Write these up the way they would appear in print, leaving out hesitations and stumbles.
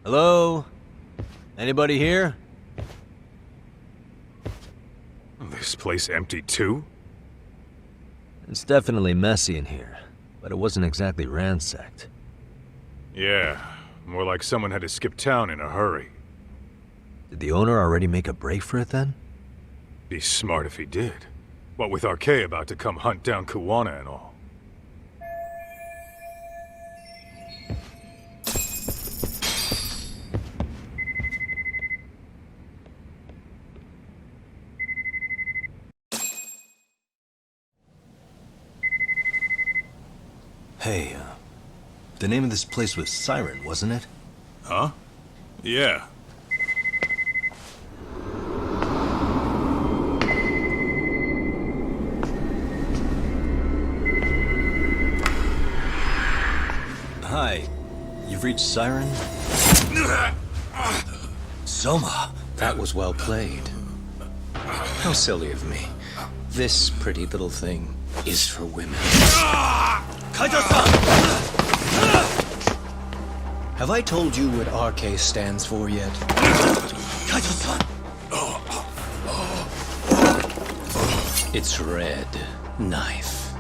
Hello? Anybody here? This place empty too? It's definitely messy in here, but it wasn't exactly ransacked. Yeah, more like someone had to skip town in a hurry. Did the owner already make a break for it then? Be smart if he did. What with Arke about to come hunt down Kuwana and all. Hey, the name of this place was Siren, wasn't it? Huh? Yeah. Hi. You've reached Siren? Soma! That was well played. How silly of me. This pretty little thing is for women. Kaito-san! Have I told you what RK stands for yet? Kaito-san! It's Red Knife.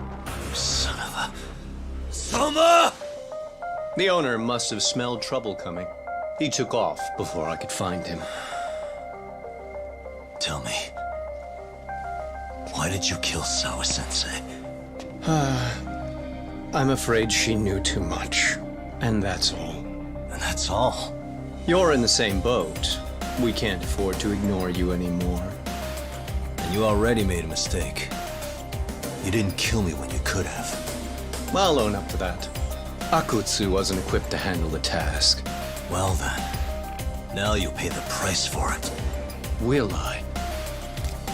Son of a... Soma! The owner must have smelled trouble coming. He took off before I could find him. Tell me, why did you kill Sawa-sensei? I'm afraid she knew too much. And that's all. And that's all? You're in the same boat. We can't afford to ignore you anymore. And you already made a mistake. You didn't kill me when you could have. I'll own up to that. Akutsu wasn't equipped to handle the task. Well then, now you'll pay the price for it. Will I?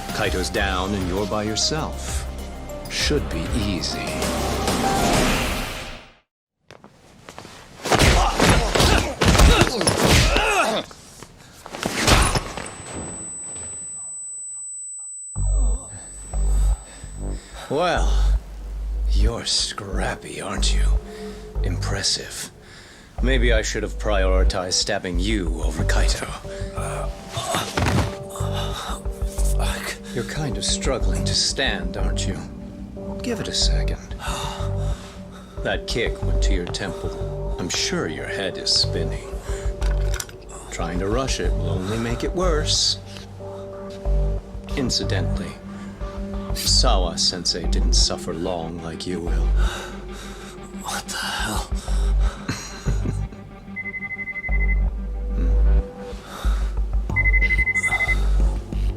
Kaito's down and you're by yourself. Should be easy. Well, you're scrappy, aren't you? Impressive. Maybe I should have prioritized stabbing you over Kaito. Fuck. You're kind of struggling to stand, aren't you? Give it a second. That kick went to your temple. I'm sure your head is spinning. Trying to rush it will only make it worse. Incidentally, Sawa-sensei didn't suffer long like you will. What the hell?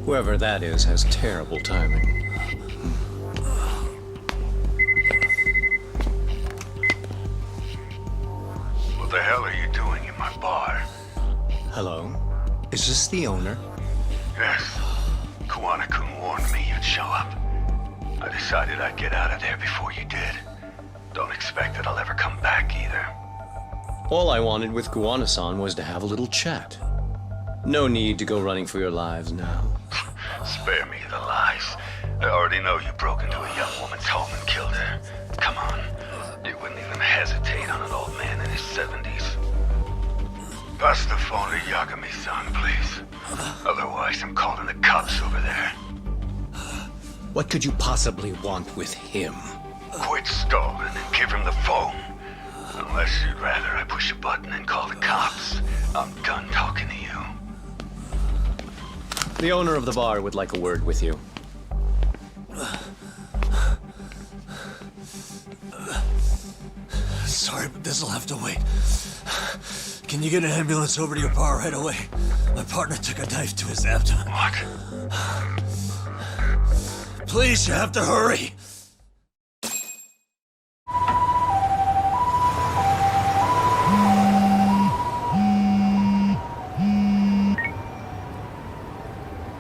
Whoever that is has terrible timing. What the hell are you doing in my bar? Hello? Is this the owner? Yes. Kuwana-kun warned me you'd show up. I decided I'd get out of there before you did. Don't expect that I'll ever come back either. All I wanted with Kuwana-san was to have a little chat. No need to go running for your lives now. Spare me the lies. I already know you broke into a young woman's home and killed her. Come on. You wouldn't even hesitate on an old man in his 70s. Pass the phone to Yagami-san, please. Otherwise, I'm calling the cops over there. What could you possibly want with him? Quit stalling and give him the phone. Unless you'd rather I push a button and call the cops. I'm done talking to you. The owner of the bar would like a word with you. Sorry, but this'll have to wait. Can you get an ambulance over to your bar right away? My partner took a knife to his abdomen. What? Please, you have to hurry!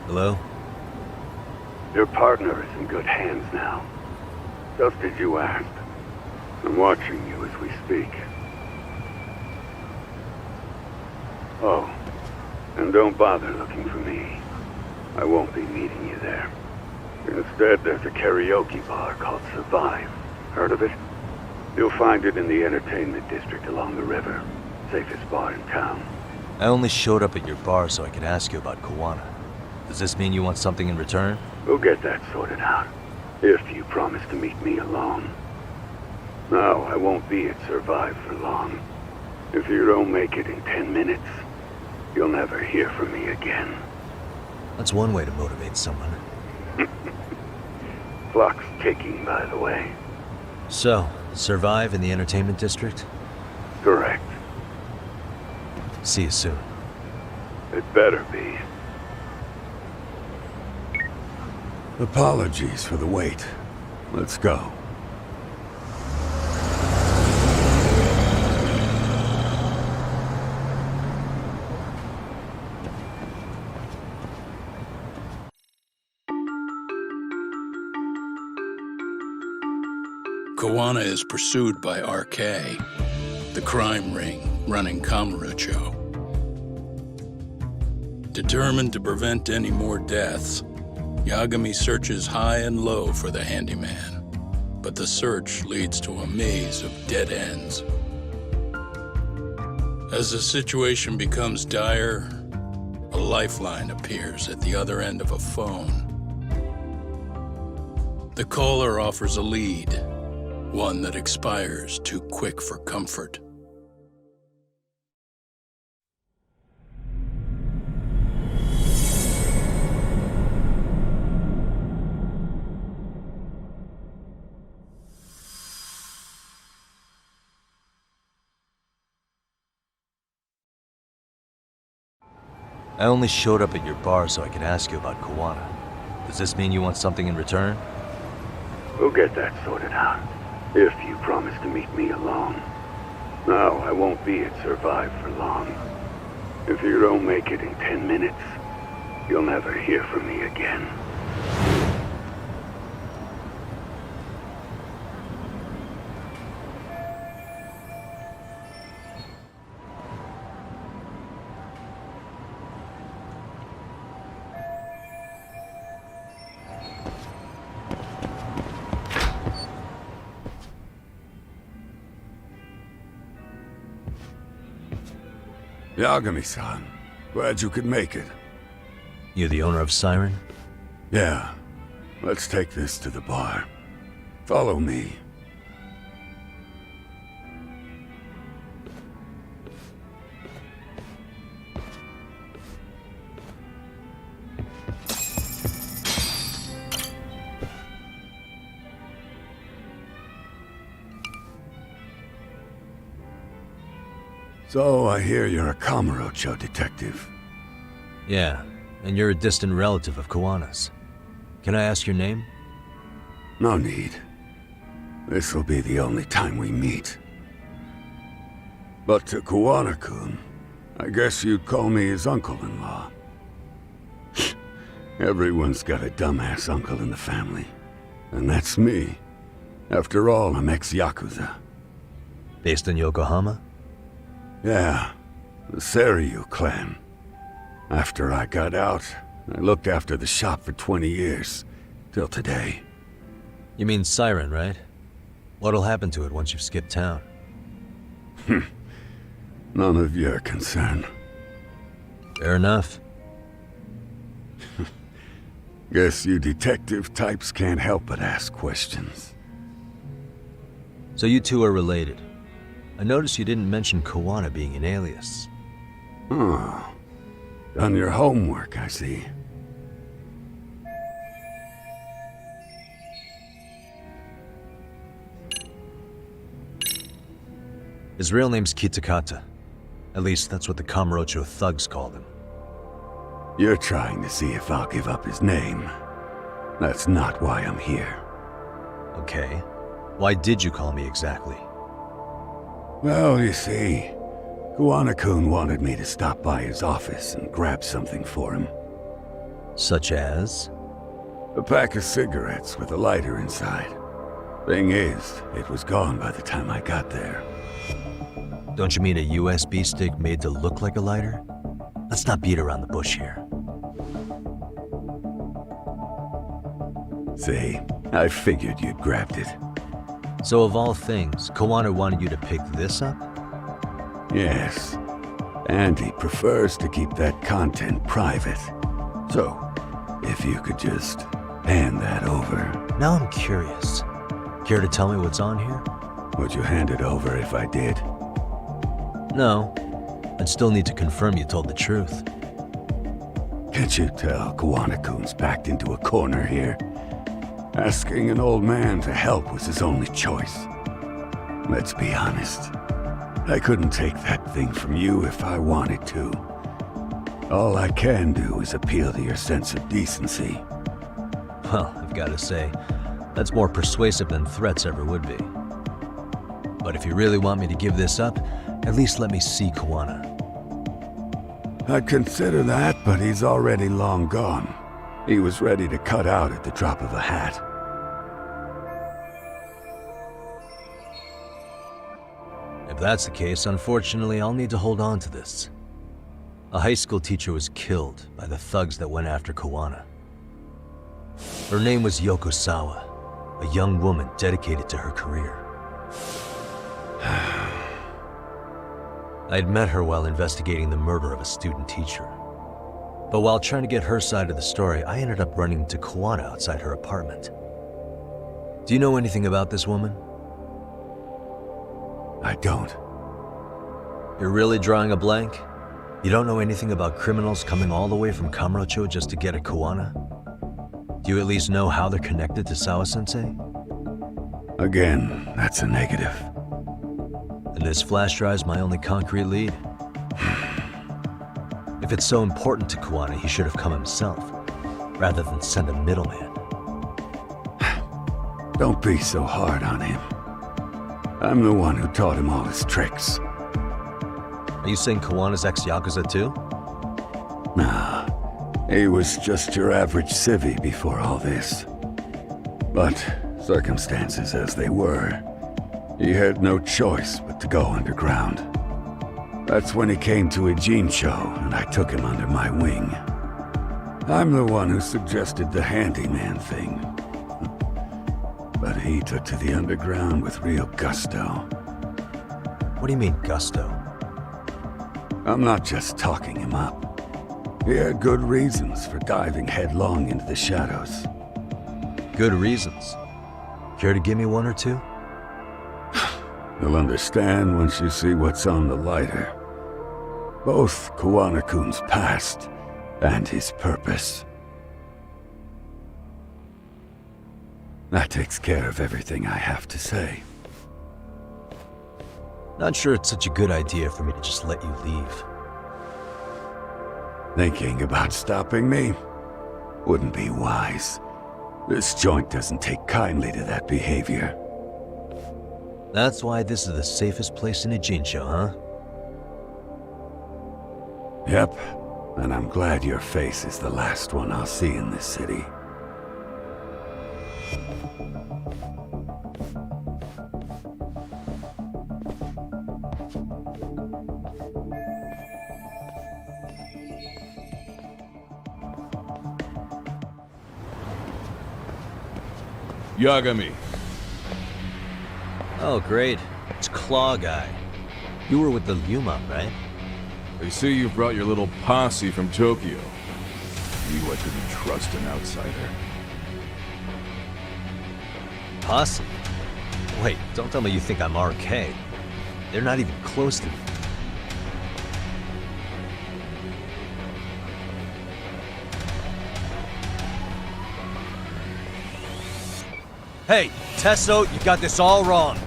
Hello? Your partner is in good hands now. Just as you asked. I'm watching you as we speak. Oh, and don't bother looking for me. I won't be meeting you there. Instead, there's a karaoke bar called Survive. Heard of it? You'll find it in the entertainment district along the river. Safest bar in town. I only showed up at your bar so I could ask you about Kawana. Does this mean you want something in return? We'll get that sorted out, if you promise to meet me alone. No, I won't be at Survive for long. If you don't make it in 10 minutes, you'll never hear from me again. That's one way to motivate someone. Clock's ticking, by the way. So, Survive in the entertainment district? Correct. See you soon. It better be. Apologies for the wait. Let's go. Kawana is pursued by RK, the crime ring running Kamurocho. Determined to prevent any more deaths, Yagami searches high and low for the handyman, but the search leads to a maze of dead ends. As the situation becomes dire, a lifeline appears at the other end of a phone. The caller offers a lead, one that expires too quick for comfort. I only showed up at your bar so I could ask you about Kawana. Does this mean you want something in return? We'll get that sorted out, if you promise to meet me alone. No, I won't be at Survive for long. If you don't make it in 10 minutes, you'll never hear from me again. Yagami-san, glad you could make it. You the owner of Siren? Yeah, let's take this to the bar. Follow me. So, I hear you're a Kamurocho detective. Yeah, and you're a distant relative of Kawana's. Can I ask your name? No need. This'll be the only time we meet. But to Kawana-kun, I guess you'd call me his uncle-in-law. Everyone's got a dumbass uncle in the family. And that's me. After all, I'm ex-Yakuza. Based in Yokohama? Yeah, the Seiryu clan. After I got out, I looked after the shop for 20 years, till today. You mean Siren, right? What'll happen to it once you've skipped town? None of your concern. Fair enough. Guess you detective types can't help but ask questions. So you two are related. I noticed you didn't mention Kawana being an alias. Oh. Done your homework, I see. His real name's Kitakata. At least that's what the Kamurocho thugs called him. You're trying to see if I'll give up his name. That's not why I'm here. Okay. Why did you call me exactly? Well, you see, Kawana-kun wanted me to stop by his office and grab something for him. Such as? A pack of cigarettes with a lighter inside. Thing is, it was gone by the time I got there. Don't you mean a USB stick made to look like a lighter? Let's not beat around the bush here. See, I figured you'd grabbed it. So of all things, Kawana wanted you to pick this up? Yes. And he prefers to keep that content private. So, if you could just hand that over. Now I'm curious. Care to tell me what's on here? Would you hand it over if I did? No. I'd still need to confirm you told the truth. Can't you tell Kuwana-kun's backed into a corner here? Asking an old man to help was his only choice. Let's be honest. I couldn't take that thing from you if I wanted to. All I can do is appeal to your sense of decency. Well, I've got to say, that's more persuasive than threats ever would be. But if you really want me to give this up, at least let me see Kuwana. I'd consider that, but he's already long gone. He was ready to cut out at the drop of a hat. If that's the case, unfortunately, I'll need to hold on to this. A high school teacher was killed by the thugs that went after Kuwana. Her name was Yoko Sawa, a young woman dedicated to her career. I'd met her while investigating the murder of a student teacher. But while trying to get her side of the story, I ended up running into Kuwana outside her apartment. Do you know anything about this woman? I don't. You're really drawing a blank? You don't know anything about criminals coming all the way from Kamurocho just to get at Kuwana? Do you at least know how they're connected to Sawa-sensei? Again, that's a negative. And this flash drive's my only concrete lead. If it's so important to Kuwana, he should have come himself, rather than send a middleman. Don't be so hard on him. I'm the one who taught him all his tricks. Are you saying Kuwana's ex-Yakuza too? Nah, he was just your average civvy before all this. But circumstances as they were, he had no choice but to go underground. That's when he came to Ijincho, and I took him under my wing. I'm the one who suggested the handyman thing. But he took to the underground with real gusto. What do you mean, gusto? I'm not just talking him up. He had good reasons for diving headlong into the shadows. Good reasons. Care to give me one or two? You'll understand once you see what's on the lighter. Both Kuwana-kun's past and his purpose. That takes care of everything I have to say. Not sure it's such a good idea for me to just let you leave. Thinking about stopping me wouldn't be wise. This joint doesn't take kindly to that behavior. That's why this is the safest place in Ijincho, huh? Yep, and I'm glad your face is the last one I'll see in this city. Yagami. Oh, great. It's Claw Guy. You were with the Yuma, right? They say you brought your little posse from Tokyo. Knew I couldn't trust an outsider. Posse? Wait, don't tell me you think I'm RK. They're not even close to me. Hey, Tesso, you got this all wrong.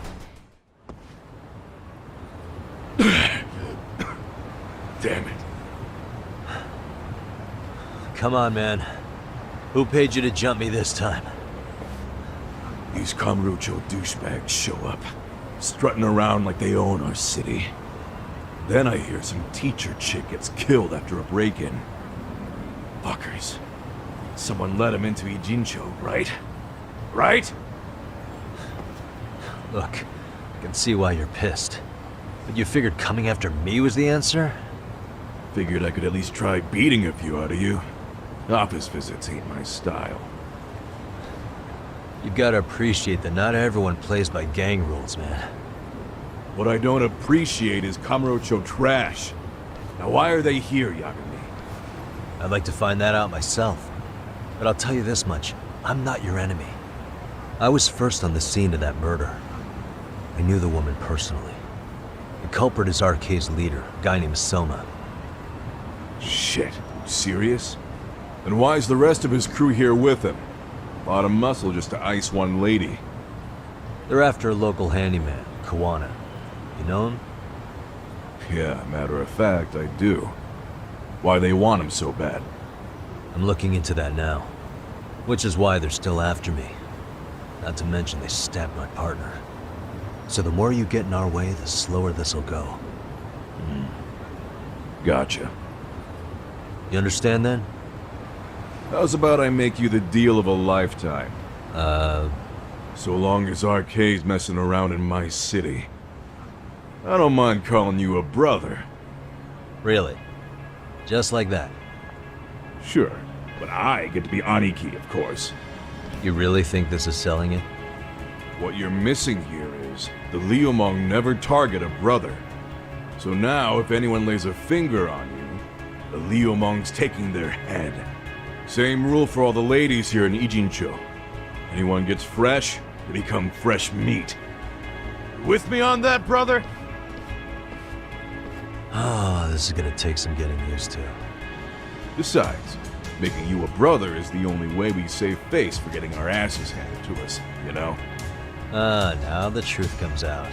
Damn it. Come on, man. Who paid you to jump me this time? These Kamurocho douchebags show up, strutting around like they own our city. Then I hear some teacher chick gets killed after a break-in. Fuckers. Someone let him into Ijincho, right? Right? Look, I can see why you're pissed. But you figured coming after me was the answer? Figured I could at least try beating a few out of you. Office visits ain't my style. You gotta appreciate that not everyone plays by gang rules, man. What I don't appreciate is Kamurocho trash. Now why are they here, Yagami? I'd like to find that out myself. But I'll tell you this much, I'm not your enemy. I was first on the scene of that murder. I knew the woman personally. The culprit is RK's leader, a guy named Soma. Shit, you serious? Then why's the rest of his crew here with him? A lot of muscle just to ice one lady. They're after a local handyman, Kawana. You know him? Yeah, matter of fact, I do. Why they want him so bad? I'm looking into that now. Which is why they're still after me. Not to mention they stabbed my partner. So the more you get in our way, the slower this'll go. Gotcha. You understand then? How's about I make you the deal of a lifetime? So long as RK's messing around in my city. I don't mind calling you a brother. Really? Just like that? Sure, but I get to be Aniki, of course. You really think this is selling it? What you're missing here is the Liumong never target a brother. So now, if anyone lays a finger on you, the Liumong's taking their head. Same rule for all the ladies here in Ijincho. Anyone gets fresh, they become fresh meat. With me on that, brother? Oh, this is gonna take some getting used to. Besides, making you a brother is the only way we save face for getting our asses handed to us, you know? Now the truth comes out.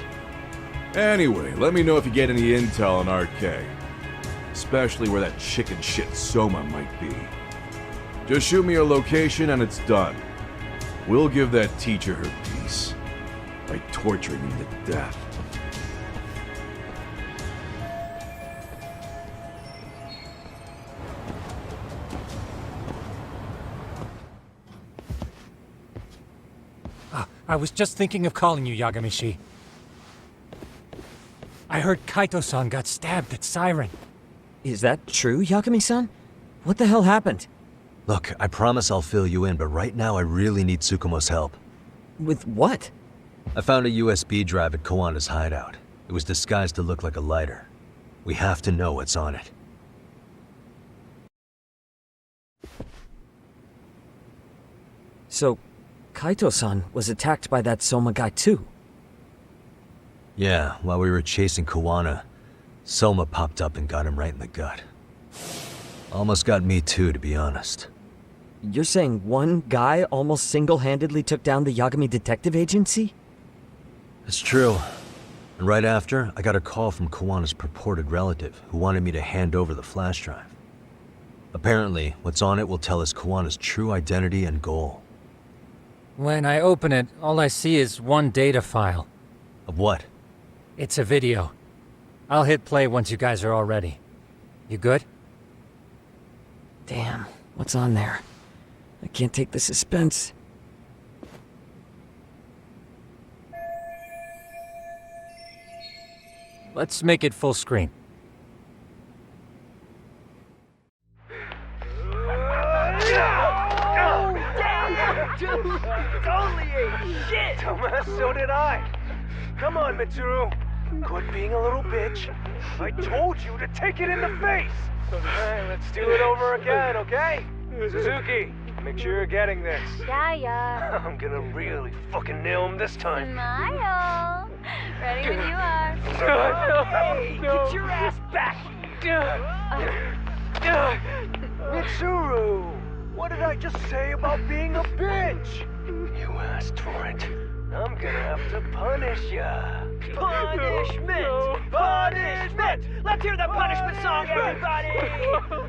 Anyway, let me know if you get any intel on RK. Especially where that chicken shit Soma might be. Just shoot me a location and it's done. We'll give that teacher her peace. By torturing him to death. I was just thinking of calling you, Yagami-shi. I heard Kaito-san got stabbed at Siren. Is that true, Yagami-san? What the hell happened? Look, I promise I'll fill you in, but right now I really need Tsukumo's help. With what? I found a USB drive at Kawana's hideout. It was disguised to look like a lighter. We have to know what's on it. So, Kaito-san was attacked by that Soma guy too? Yeah, while we were chasing Kawana, Soma popped up and got him right in the gut. Almost got me too, to be honest. You're saying one guy almost single-handedly took down the Yagami Detective Agency? It's true. And right after, I got a call from Kawana's purported relative who wanted me to hand over the flash drive. Apparently, what's on it will tell us Kawana's true identity and goal. When I open it, all I see is one data file. Of what? It's a video. I'll hit play once you guys are all ready. You good? Damn, what's on there? I can't take the suspense. Let's make it full screen. Dude, totally ate shit! Dumbass, so did I. Come on, Mitsuru. Quit being a little bitch. I told you to take it in the face. Alright, let's do it over again, okay? Suzuki, make sure you're getting this. Yeah. I'm gonna really fucking nail him this time. Smile. Ready when you are. Hey, get your ass back! Mitsuru! What did I just say about being a bitch? You asked for it. I'm gonna have to punish ya. Punishment! Punishment! Let's hear the punishment song, everybody!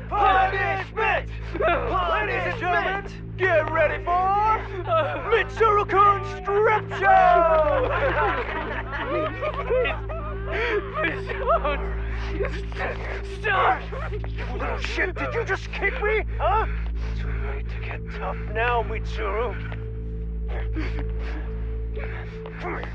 Punishment! Ladies and gentlemen, get ready for Mitsuru-kun's strip show! Stop! You little shit, did you just kick me? Huh? Too late to get tough now, Mitsuru. Come here.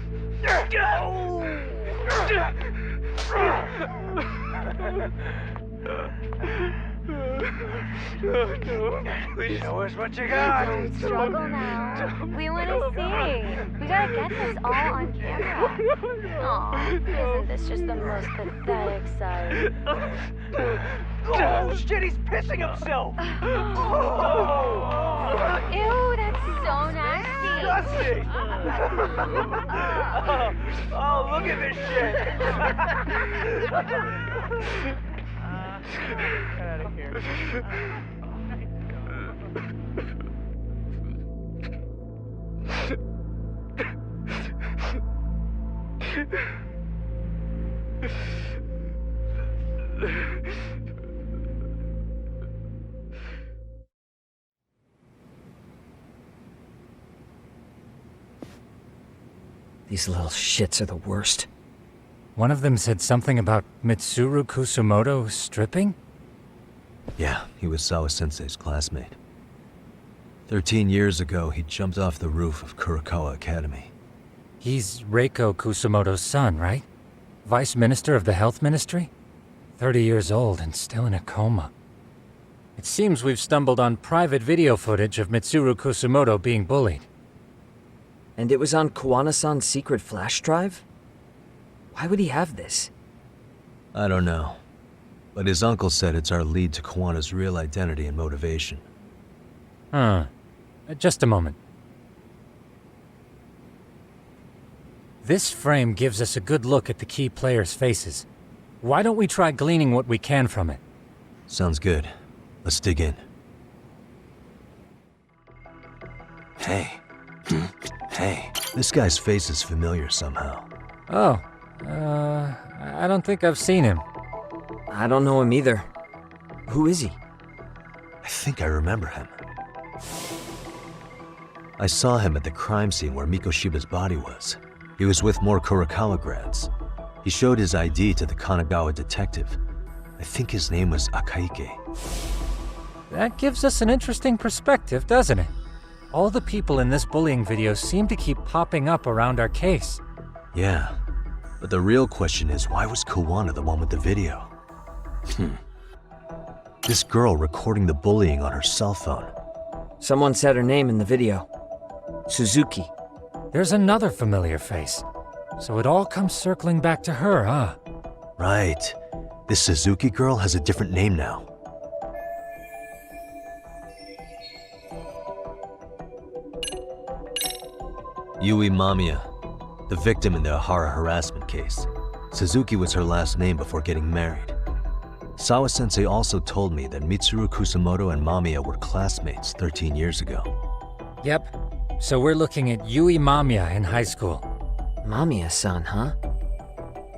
Show us what you got. Don't struggle now. We want to see. We gotta get this all on camera. Aw, isn't this just the most pathetic sight? Oh shit, he's pissing himself. Ew, that's so nasty. Disgusting. Oh, look at this shit. Get out of here. These little shits are the worst. One of them said something about Mitsuru Kusumoto stripping? Yeah, he was Sawa-sensei's classmate. 13 years ago, he jumped off the roof of Kurokawa Academy. He's Reiko Kusumoto's son, right? Vice Minister of the Health Ministry? 30 years old and still in a coma. It seems we've stumbled on private video footage of Mitsuru Kusumoto being bullied. And it was on Kawana-san's secret flash drive? Why would he have this? I don't know. But his uncle said it's our lead to Kawana's real identity and motivation. Huh. Just a moment. This frame gives us a good look at the key players' faces. Why don't we try gleaning what we can from it? Sounds good. Let's dig in. Hey. Hey. This guy's face is familiar somehow. Oh. I don't think I've seen him. I don't know him either. Who is he? I think I remember him. I saw him at the crime scene where Mikoshiba's body was. He was with more Kurokawa grads. He showed his ID to the Kanagawa detective. I think his name was Akihiro. That gives us an interesting perspective, doesn't it? All the people in this bullying video seem to keep popping up around our case. Yeah, but the real question is, why was Kawana the one with the video? This girl recording the bullying on her cell phone. Someone said her name in the video. Suzuki. There's another familiar face. So it all comes circling back to her, huh? Right. This Suzuki girl has a different name now. Yui Mamiya, the victim in the Ehara harassment case. Suzuki was her last name before getting married. Sawa-sensei also told me that Mitsuru Kusumoto and Mamiya were classmates 13 years ago. Yep. So we're looking at Yui Mamiya in high school. Mamiya-san, huh?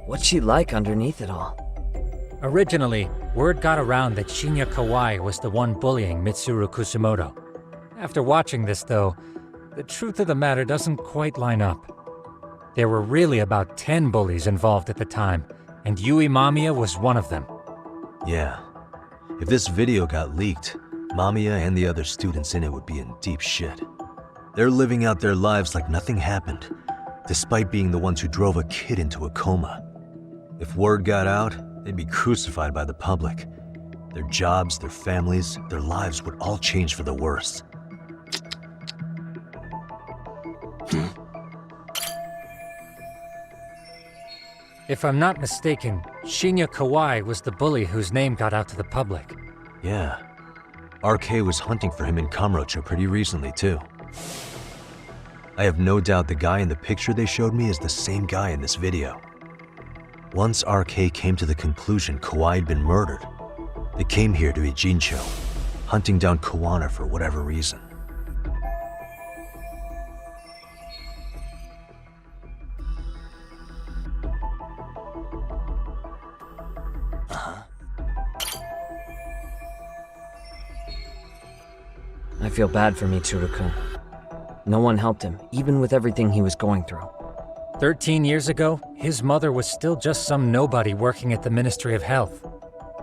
What's she like underneath it all? Originally, word got around that Shinya Kawai was the one bullying Mitsuru Kusumoto. After watching this, though, the truth of the matter doesn't quite line up. There were really about 10 bullies involved at the time, and Yui Mamiya was one of them. Yeah. If this video got leaked, Mamiya and the other students in it would be in deep shit. They're living out their lives like nothing happened, despite being the ones who drove a kid into a coma. If word got out, they'd be crucified by the public. Their jobs, their families, their lives would all change for the worse. If I'm not mistaken, Shinya Kawai was the bully whose name got out to the public. Yeah. RK was hunting for him in Kamurocho pretty recently, too. I have no doubt the guy in the picture they showed me is the same guy in this video. Once RK came to the conclusion Kawai had been murdered, they came here to Ijincho, hunting down Kawana for whatever reason. I feel bad for Mitsuru-kun. No one helped him, even with everything he was going through. 13 years ago, his mother was still just some nobody working at the Ministry of Health.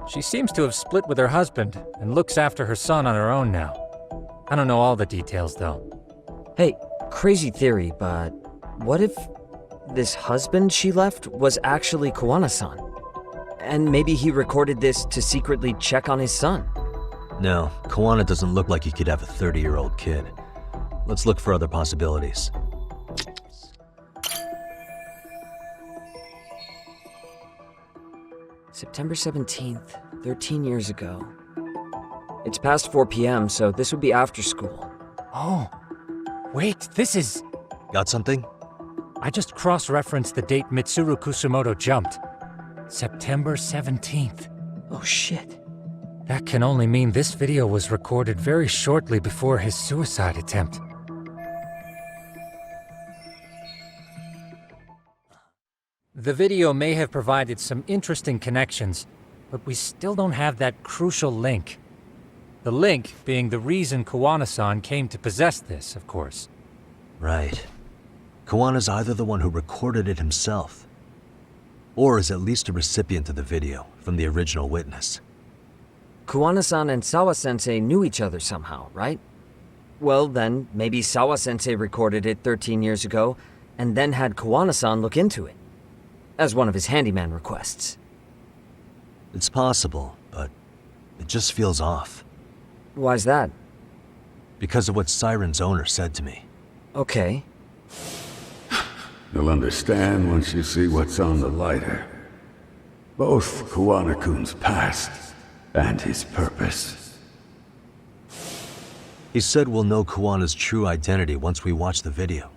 She seems to have split with her husband and looks after her son on her own now. I don't know all the details, though. Hey, crazy theory, but what if this husband she left was actually Kawana-san? And maybe he recorded this to secretly check on his son. No, Kawana doesn't look like he could have a 30-year-old kid. Let's look for other possibilities. September 17th, 13 years ago. It's past 4 p.m., so this would be after school. Oh, wait, this is... Got something? I just cross-referenced the date Mitsuru Kusumoto jumped. September 17th. Oh shit. That can only mean this video was recorded very shortly before his suicide attempt. The video may have provided some interesting connections, but we still don't have that crucial link. The link being the reason Kawana-san came to possess this, of course. Right. Kawana's either the one who recorded it himself, or is at least a recipient of the video from the original witness. Kawana-san and Sawa-sensei knew each other somehow, right? Well then, maybe Sawa-sensei recorded it 13 years ago, and then had Kawana-san look into it, as one of his handyman requests. It's possible, but it just feels off. Why's that? Because of what Siren's owner said to me. Okay. You'll understand once you see what's on the lighter. Both Kawana-kun's past and his purpose. He said we'll know Kawana's true identity once we watch the video,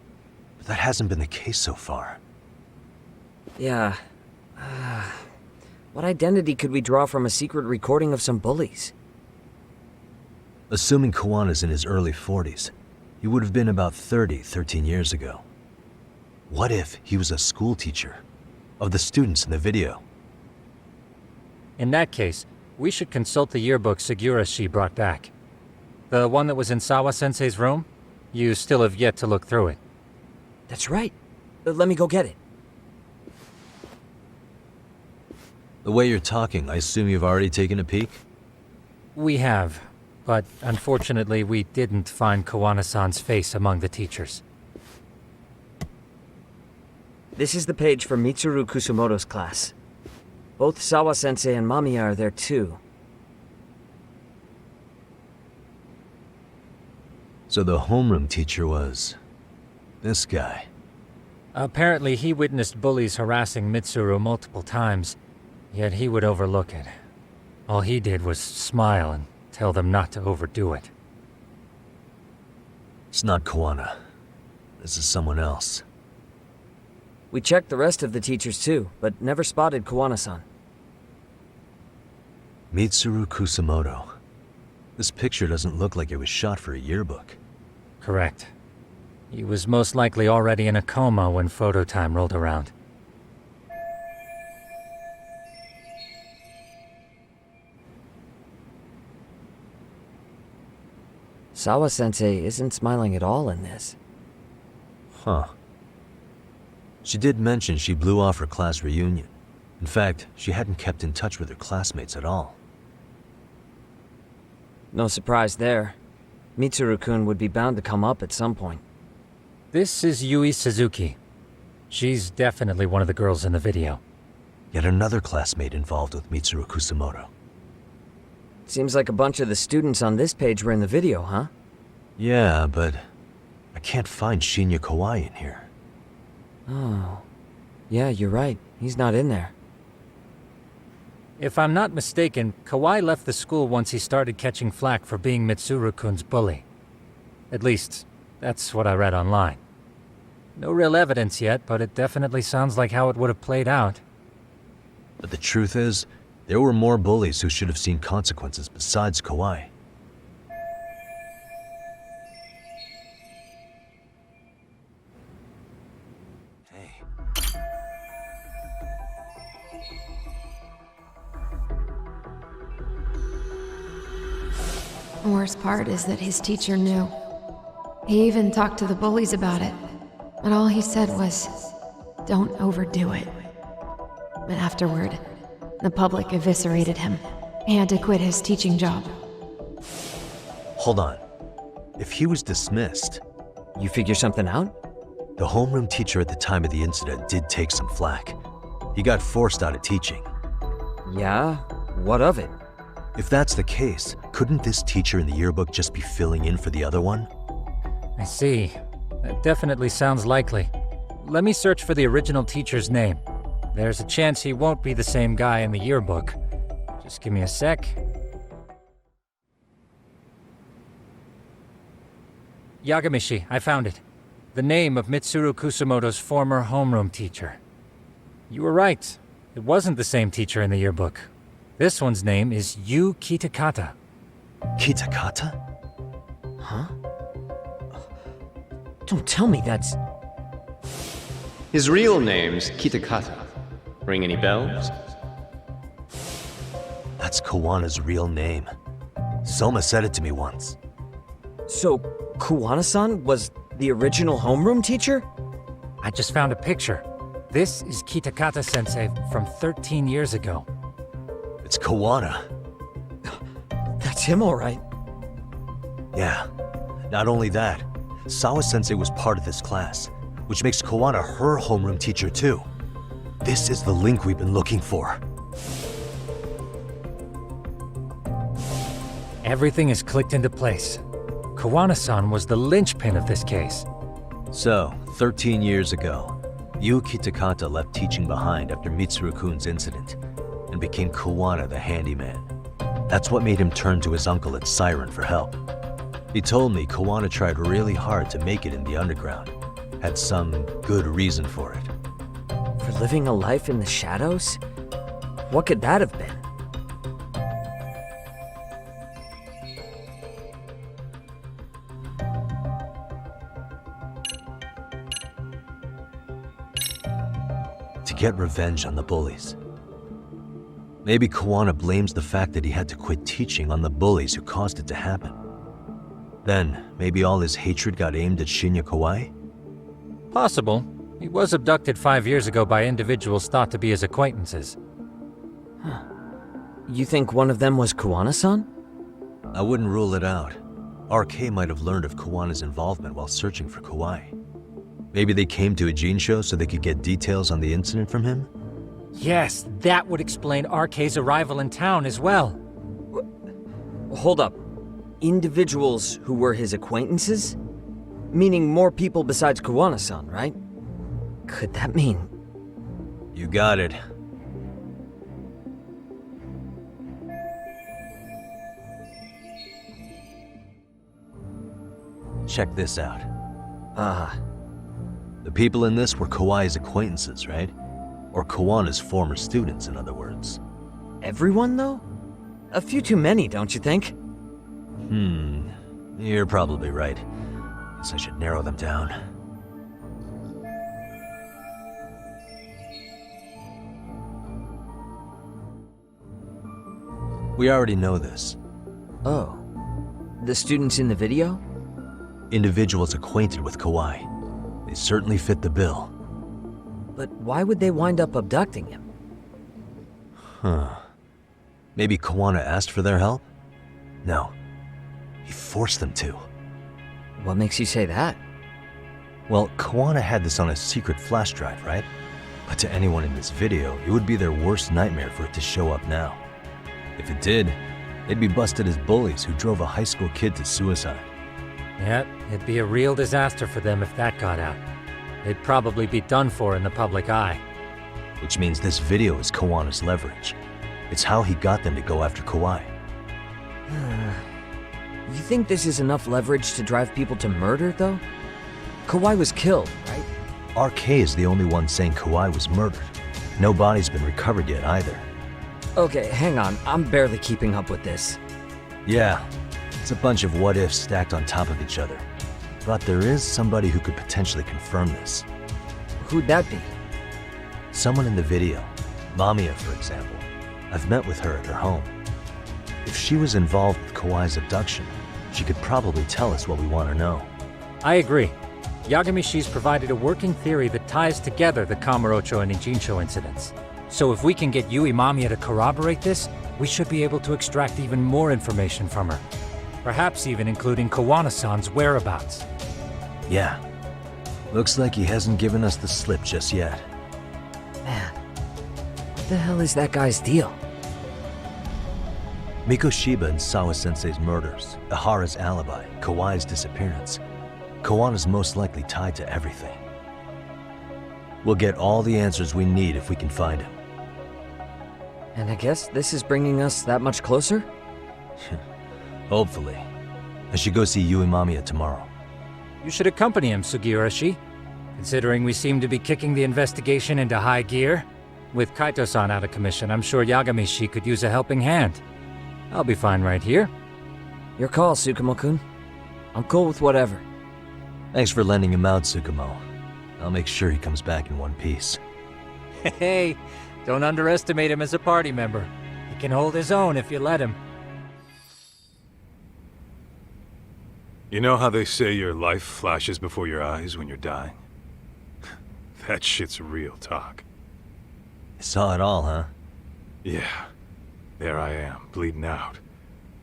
but that hasn't been the case so far. Yeah. What identity could we draw from a secret recording of some bullies? Assuming Kawana's in his early 40s, he would have been about 30 13 years ago. What if he was a school teacher of the students in the video? In that case, we should consult the yearbook Segura-shi brought back. The one that was in Sawa-sensei's room? You still have yet to look through it. That's right. Let me go get it. The way you're talking, I assume you've already taken a peek? We have, but unfortunately we didn't find Kawana-san's face among the teachers. This is the page from Mitsuru Kusumoto's class. Both Sawa-sensei and Mamiya are there too. So the homeroom teacher was... this guy. Apparently he witnessed bullies harassing Mitsuru multiple times, yet he would overlook it. All he did was smile and tell them not to overdo it. It's not Kawana. This is someone else. We checked the rest of the teachers too, but never spotted Kawana-san. Mitsuru Kusumoto. This picture doesn't look like it was shot for a yearbook. Correct. He was most likely already in a coma when photo time rolled around. Sawa-sensei isn't smiling at all in this. Huh. She did mention she blew off her class reunion. In fact, she hadn't kept in touch with her classmates at all. No surprise there. Mitsuru-kun would be bound to come up at some point. This is Yui Suzuki. She's definitely one of the girls in the video. Yet another classmate involved with Mitsuru Kusumoto. Seems like a bunch of the students on this page were in the video, huh? Yeah, but I can't find Shinya Kawai in here. Oh. Yeah, you're right. He's not in there. If I'm not mistaken, Kawai left the school once he started catching flack for being Mitsuru-kun's bully. At least, that's what I read online. No real evidence yet, but it definitely sounds like how it would have played out. But the truth is, there were more bullies who should have seen consequences besides Kawai. The worst part is that his teacher knew. He even talked to the bullies about it, but all he said was, "Don't overdo it." But afterward, the public eviscerated him. He had to quit his teaching job. Hold on. If he was dismissed... You figure something out? The homeroom teacher at the time of the incident did take some flack. He got forced out of teaching. Yeah? What of it? If that's the case, couldn't this teacher in the yearbook just be filling in for the other one? I see. That definitely sounds likely. Let me search for the original teacher's name. There's a chance he won't be the same guy in the yearbook. Just give me a sec. Yagamishi, I found it. The name of Mitsuru Kusumoto's former homeroom teacher. You were right. It wasn't the same teacher in the yearbook. This one's name is Yu Kitakata. Kitakata? Huh? Don't tell me that's... His real name's Kitakata. Ring any bells? That's Kawana's real name. Soma said it to me once. So, Kuwana-san was the original homeroom teacher? I just found a picture. This is Kitakata-sensei from 13 years ago. It's Kawana. That's him, all right. Yeah. Not only that, Sawa-sensei was part of this class, which makes Kawana her homeroom teacher too. This is the link we've been looking for. Everything is clicked into place. Kawana-san was the linchpin of this case. So, 13 years ago, Yu Kitakata left teaching behind after Mitsuru-kun's incident and became Kawana the handyman. That's what made him turn to his uncle at Siren for help. He told me Kawana tried really hard to make it in the underground. Had some good reason for it. For living a life in the shadows? What could that have been? To get revenge on the bullies. Maybe Kawana blames the fact that he had to quit teaching on the bullies who caused it to happen. Then, maybe all his hatred got aimed at Shinya Kawai? Possible. He was abducted 5 years ago by individuals thought to be his acquaintances. Huh. You think one of them was Kuwana-san? I wouldn't rule it out. RK might have learned of Kawana's involvement while searching for Kawai. Maybe they came to Ijincho so they could get details on the incident from him? Yes, that would explain RK's arrival in town as well. Hold up. Individuals who were his acquaintances? Meaning more people besides Kuwana-san, right? Could that mean... You got it. Check this out. The people in this were Kawai's acquaintances, right? Or Kawana's former students, in other words. Everyone, though? A few too many, don't you think? You're probably right. Guess I should narrow them down. We already know this. Oh. The students in the video? Individuals acquainted with Kawai. They certainly fit the bill. But why would they wind up abducting him? Maybe Kawana asked for their help? No. He forced them to. What makes you say that? Well, Kawana had this on a secret flash drive, right? But to anyone in this video, it would be their worst nightmare for it to show up now. If it did, they'd be busted as bullies who drove a high school kid to suicide. Yep, it'd be a real disaster for them if that got out. They'd probably be done for in the public eye. Which means this video is Kawana's leverage. It's how he got them to go after Kawai. You think this is enough leverage to drive people to murder, though? Kawai was killed, right? RK is the only one saying Kawai was murdered. No body's been recovered yet either. Okay, hang on. I'm barely keeping up with this. Yeah, it's a bunch of what-ifs stacked on top of each other. But there is somebody who could potentially confirm this. Who'd that be? Someone in the video. Mamiya, for example. I've met with her at her home. If she was involved with Kawai's abduction, she could probably tell us what we want to know. I agree. Yagamishi's provided a working theory that ties together the Kamurocho and Ijincho incidents. So if we can get Yui Mamiya to corroborate this, we should be able to extract even more information from her. Perhaps even including Kawana-san's whereabouts. Yeah. Looks like he hasn't given us the slip just yet. Man, what the hell is that guy's deal? Mikoshiba and Sawa-sensei's murders, Ehara's alibi, Kawai's disappearance. Kawana's most likely tied to everything. We'll get all the answers we need if we can find him. And I guess this is bringing us that much closer? Hopefully. I should go see Yui Mamiya tomorrow. You should accompany him, Sugiurashi. Considering we seem to be kicking the investigation into high gear. With Kaito-san out of commission, I'm sure Yagami-shi could use a helping hand. I'll be fine right here. Your call, Tsukumo-kun. I'm cool with whatever. Thanks for lending him out, Tsukumo. I'll make sure he comes back in one piece. Hey, don't underestimate him as a party member. He can hold his own if you let him. You know how they say your life flashes before your eyes when you're dying? That shit's real talk. You saw it all, huh? Yeah. There I am, bleeding out.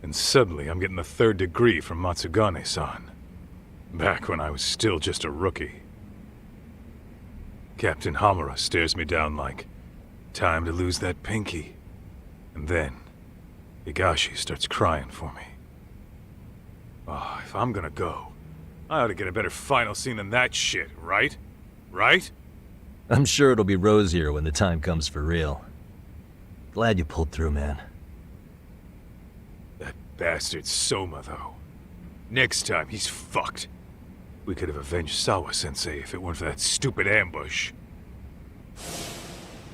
And suddenly I'm getting the 3rd degree from Matsugane-san. Back when I was still just a rookie. Captain Hamura stares me down like, time to lose that pinky. And then, Higashi starts crying for me. Oh, if I'm gonna go, I ought to get a better final scene than that shit, right? Right? I'm sure it'll be rosier when the time comes for real. Glad you pulled through, man. That bastard Soma, though. Next time, he's fucked. We could have avenged Sawa-sensei if it weren't for that stupid ambush.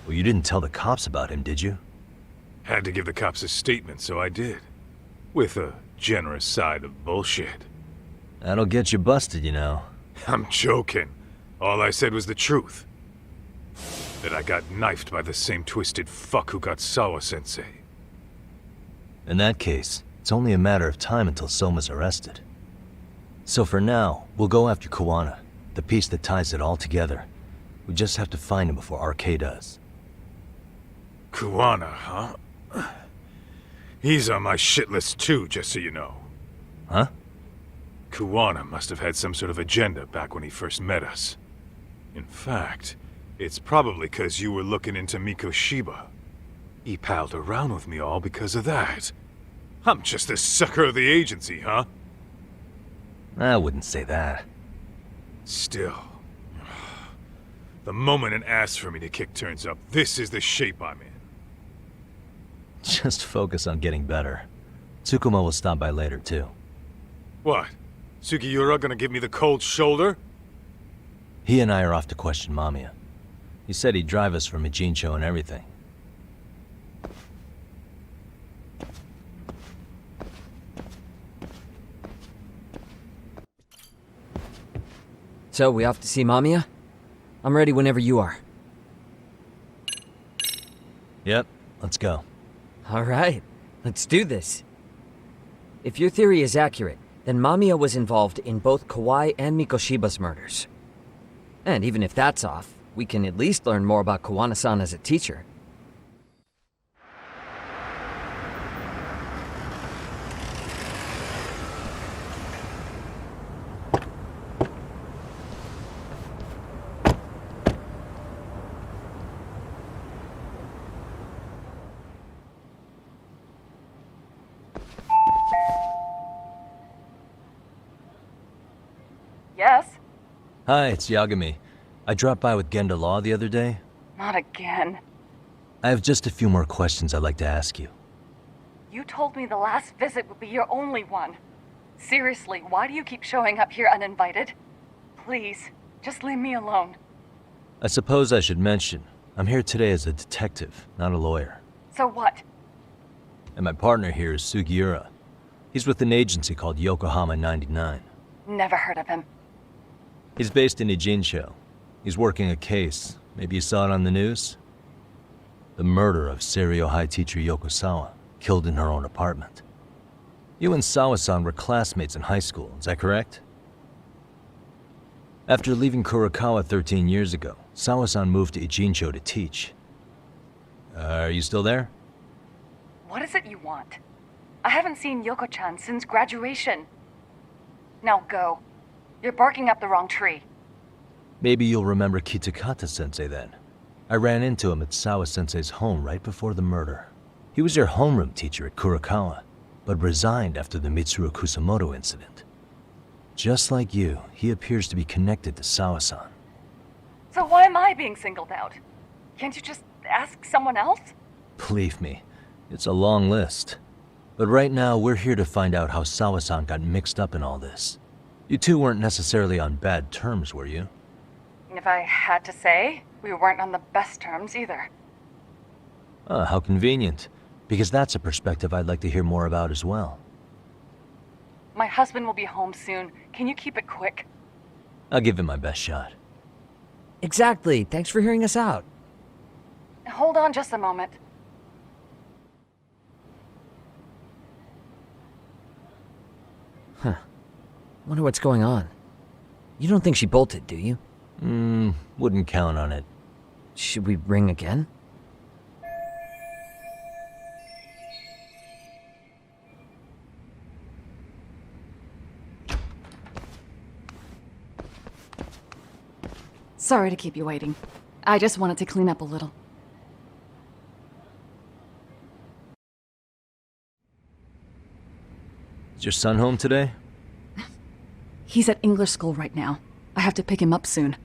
Well, you didn't tell the cops about him, did you? Had to give the cops a statement, so I did. With a generous side of bullshit. That'll get you busted, you know. I'm joking. All I said was the truth. That I got knifed by the same twisted fuck who got Sawa-sensei. In that case, it's only a matter of time until Soma's arrested. So for now, we'll go after Kawana, the piece that ties it all together. We just have to find him before RK does. Kawana, huh? He's on my shit list too, just so you know. Huh? Kawana must have had some sort of agenda back when he first met us. In fact, it's probably because you were looking into Mikoshiba. He palled around with me all because of that. I'm just a sucker of the agency, huh? I wouldn't say that. Still. The moment an ass for me to kick turns up, this is the shape I'm in. Just focus on getting better. Tsukumo will stop by later, too. What? Sugiura gonna give me the cold shoulder? He and I are off to question Mamiya. He said he'd drive us from Ijincho and everything. So, we off to see Mamiya? I'm ready whenever you are. Yep, let's go. Alright, let's do this. If your theory is accurate, then Mamiya was involved in both Kawai and Mikoshiba's murders. And even if that's off, we can at least learn more about Kawana-san as a teacher. Yes? Hi, it's Yagami. I dropped by with Genda Law the other day. Not again. I have just a few more questions I'd like to ask you. You told me the last visit would be your only one. Seriously, why do you keep showing up here uninvited? Please, just leave me alone. I suppose I should mention, I'm here today as a detective, not a lawyer. So what? And my partner here is Sugiura. He's with an agency called Yokohama 99. Never heard of him. He's based in Ijincho. He's working a case. Maybe you saw it on the news? The murder of Seiryo High teacher Yoko Sawa, killed in her own apartment. You and Sawa-san were classmates in high school, is that correct? After leaving Kurokawa 13 years ago, Sawa-san moved to Ijincho to teach. Are you still there? What is it you want? I haven't seen Yoko-chan since graduation. Now go. You're barking up the wrong tree. Maybe you'll remember Kitakata-sensei then. I ran into him at Sawa-sensei's home right before the murder. He was your homeroom teacher at Kurokawa, but resigned after the Mitsuru Kusamoto incident. Just like you, he appears to be connected to Sawa-san. So why am I being singled out? Can't you just ask someone else? Believe me, it's a long list. But right now, we're here to find out how Sawa-san got mixed up in all this. You two weren't necessarily on bad terms, were you? If I had to say, we weren't on the best terms either. Ah, how convenient. Because that's a perspective I'd like to hear more about as well. My husband will be home soon. Can you keep it quick? I'll give it my best shot. Exactly. Thanks for hearing us out. Hold on just a moment. Huh. Wonder what's going on. You don't think she bolted, do you? Wouldn't count on it. Should we ring again? Sorry to keep you waiting. I just wanted to clean up a little. Is your son home today? He's at English school right now. I have to pick him up soon.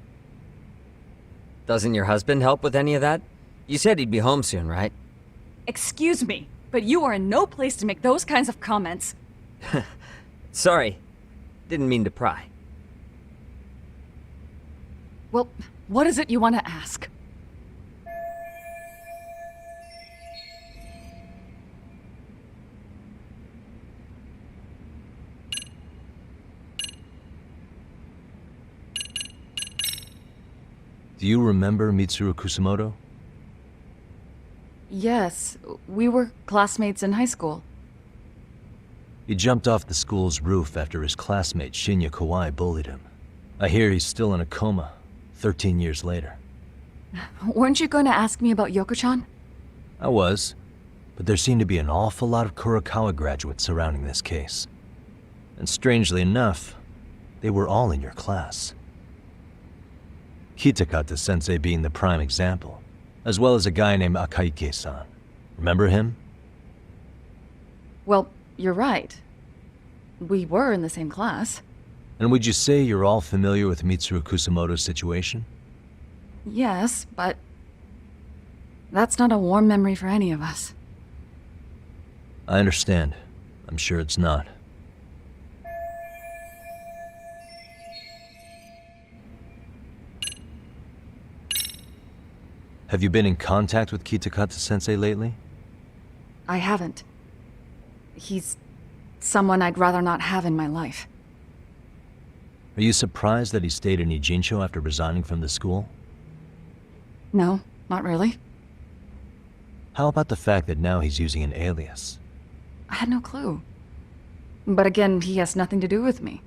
Doesn't your husband help with any of that? You said he'd be home soon, right? Excuse me, but you are in no place to make those kinds of comments. Sorry. Didn't mean to pry. Well, what is it you want to ask? Do you remember Mitsuru Kusamoto? Yes, we were classmates in high school. He jumped off the school's roof after his classmate Shinya Kawai bullied him. I hear he's still in a coma, 13 years later. Weren't you going to ask me about Yoko-chan? I was, but there seemed to be an awful lot of Kurokawa graduates surrounding this case. And strangely enough, they were all in your class. Kitakata-sensei being the prime example, as well as a guy named Akihiro. Remember him? Well, you're right. We were in the same class. And would you say you're all familiar with Mitsuru Kusamoto's situation? Yes, but that's not a warm memory for any of us. I understand. I'm sure it's not. Have you been in contact with Kitakata-sensei lately? I haven't. He's someone I'd rather not have in my life. Are you surprised that he stayed in Ijincho after resigning from the school? No, not really. How about the fact that now he's using an alias? I had no clue. But again, he has nothing to do with me.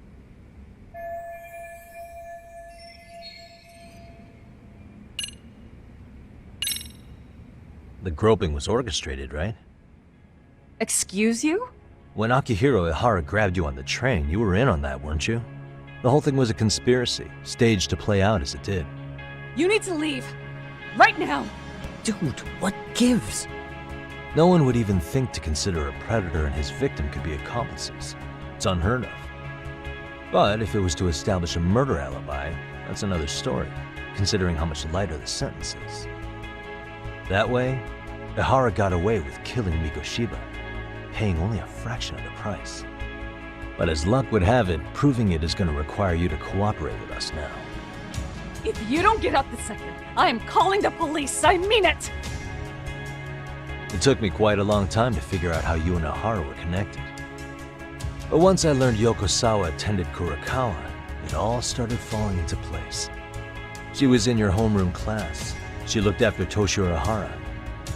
The groping was orchestrated, right? Excuse you? When Akihiro Ehara grabbed you on the train, you were in on that, weren't you? The whole thing was a conspiracy, staged to play out as it did. You need to leave. Right now! Dude, what gives? No one would even think to consider a predator and his victim could be accomplices. It's unheard of. But if it was to establish a murder alibi, that's another story, considering how much lighter the sentence is. That way, Ehara got away with killing Mikoshiba, paying only a fraction of the price. But as luck would have it, proving it is going to require you to cooperate with us now. If you don't get up this second, I am calling the police. I mean it! It took me quite a long time to figure out how you and Ehara were connected. But once I learned Yokosawa attended Kurokawa, it all started falling into place. She was in your homeroom class. She looked after Toshiro Ehara.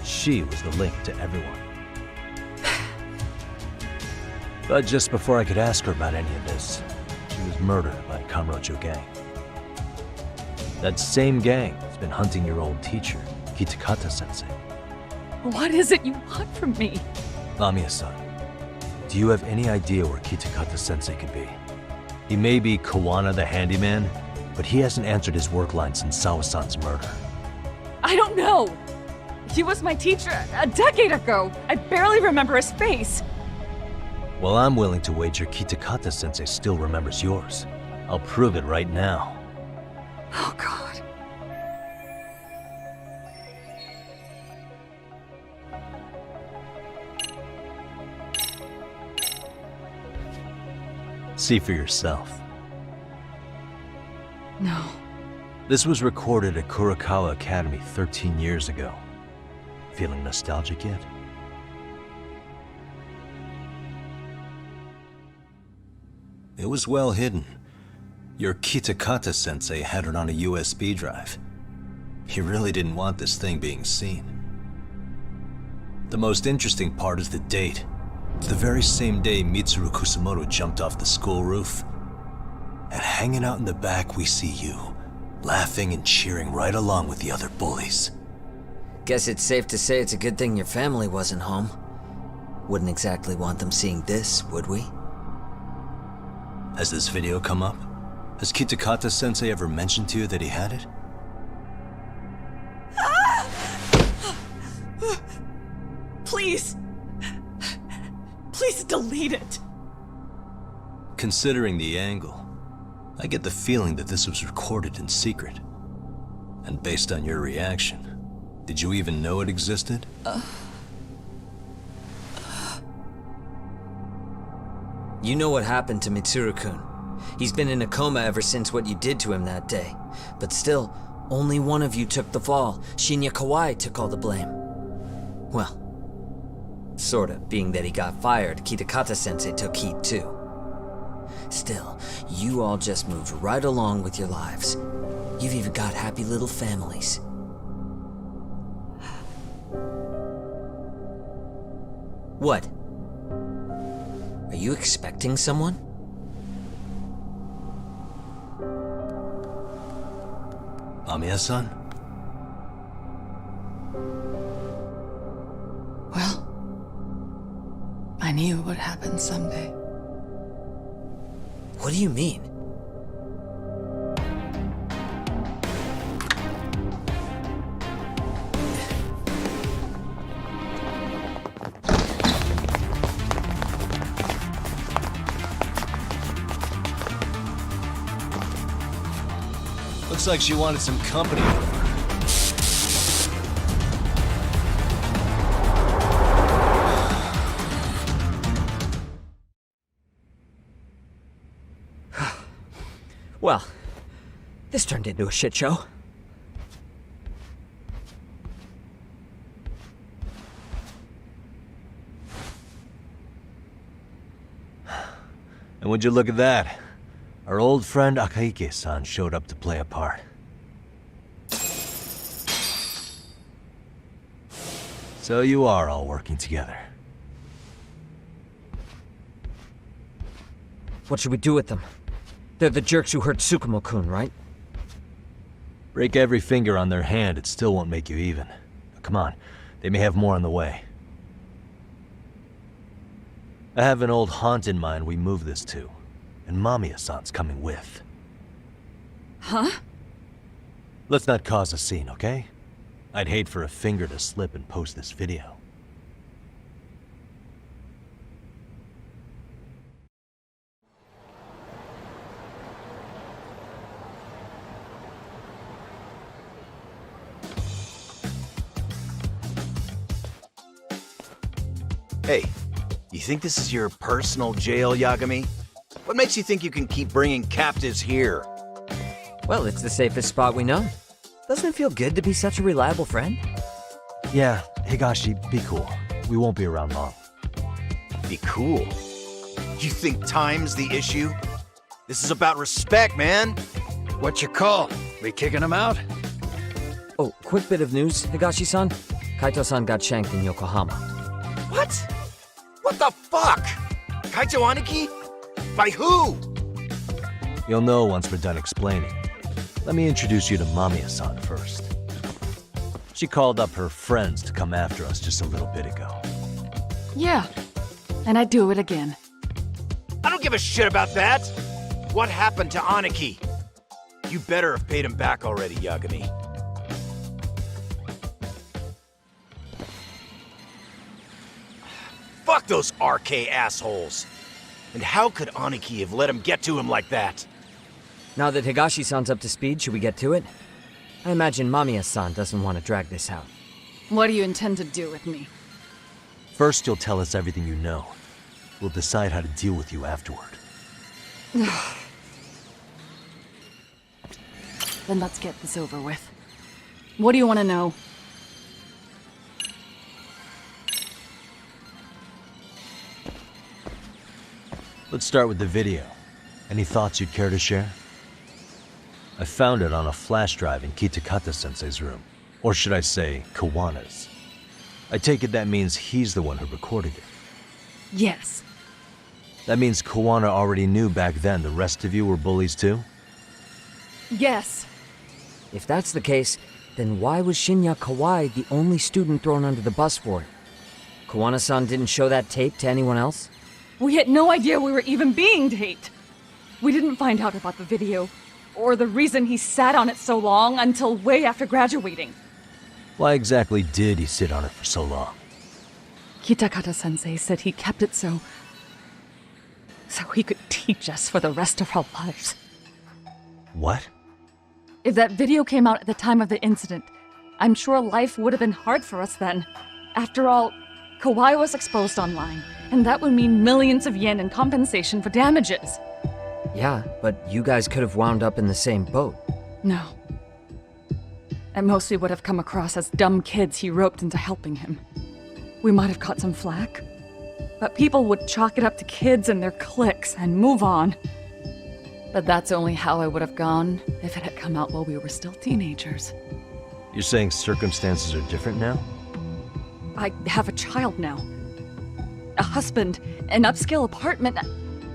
She was the link to everyone. But just before I could ask her about any of this, she was murdered by a Kamurocho gang. That same gang has been hunting your old teacher, Kitakata-sensei. What is it you want from me? Lamia-san, do you have any idea where Kitakata-sensei could be? He may be Kawana the handyman, but he hasn't answered his work line since Sawa-san's murder. I don't know! He was my teacher a decade ago. I barely remember his face. Well, I'm willing to wager Kitakata-sensei still remembers yours. I'll prove it right now. Oh, God. See for yourself. No. This was recorded at Kurokawa Academy 13 years ago. Feeling nostalgic yet? It was well hidden. Your Kitakata-sensei had it on a USB drive. He really didn't want this thing being seen. The most interesting part is the date. It's the very same day Mitsuru Kusumoto jumped off the school roof. And hanging out in the back, we see you, laughing and cheering right along with the other bullies. Guess it's safe to say it's a good thing your family wasn't home. Wouldn't exactly want them seeing this, would we? Has this video come up? Has Kitakata-sensei ever mentioned to you that he had it? Please. Please delete it. Considering the angle, I get the feeling that this was recorded in secret. And based on your reaction, did you even know it existed? You know what happened to Mitsuru-kun. He's been in a coma ever since what you did to him that day. But still, only one of you took the fall. Shinya Kawai took all the blame. Well, sorta, being that he got fired, Kitakata-sensei took heat too. Still, you all just moved right along with your lives. You've even got happy little families. What? Are you expecting someone? Mamiya-san? Well, I knew it would happen someday. What do you mean? Looks like she wanted some company. Well, this turned into a shit show. And would you look at that? Our old friend Akihiro-san showed up to play a part. So you are all working together. What should we do with them? They're the jerks who hurt Tsukumo-kun, right? Break every finger on their hand, it still won't make you even. Come on, they may have more on the way. I have an old haunt in mind we move this to, and Mamiya-san's coming with. Huh? Let's not cause a scene, okay? I'd hate for a finger to slip and post this video. Hey, you think this is your personal jail, Yagami? What makes you think you can keep bringing captives here? Well, it's the safest spot we know. Doesn't it feel good to be such a reliable friend? Yeah, Higashi, be cool. We won't be around long. Be cool? You think time's the issue? This is about respect, man. What's your call? We kicking him out? Oh, quick bit of news, Higashi-san. Kaito-san got shanked in Yokohama. What? What the fuck? Kaito Aniki? By who? You'll know once we're done explaining. Let me introduce you to Mamiya-san first. She called up her friends to come after us just a little bit ago. Yeah, and I'd do it again. I don't give a shit about that. What happened to Aniki? You better have paid him back already, Yagami. those RK assholes! And how could Aniki have let him get to him like that? Now that Higashi-san's up to speed, should we get to it? I imagine Mamiya-san doesn't want to drag this out. What do you intend to do with me? First, you'll tell us everything you know. We'll decide how to deal with you afterward. Then let's get this over with. What do you want to know? Let's start with the video. Any thoughts you'd care to share? I found it on a flash drive in Kitakata-sensei's room. Or should I say, Kawana's. I take it that means he's the one who recorded it. Yes. That means Kawana already knew back then the rest of you were bullies too? Yes. If that's the case, then why was Shinya Kawai the only student thrown under the bus for it? Kawana-san didn't show that tape to anyone else? We had no idea we were even being taped. We didn't find out about the video, or the reason he sat on it so long until way after graduating. Why exactly did he sit on it for so long? Kitakata-sensei said he kept it so he could teach us for the rest of our lives. What? If that video came out at the time of the incident, I'm sure life would have been hard for us then. After all, Kawai was exposed online, and that would mean millions of yen in compensation for damages. Yeah, but you guys could have wound up in the same boat. No. At most we would have come across as dumb kids he roped into helping him. We might have caught some flack, but people would chalk it up to kids and their cliques and move on. But that's only how I would have gone if it had come out while we were still teenagers. You're saying circumstances are different now? I have a child now. A husband, an upscale apartment.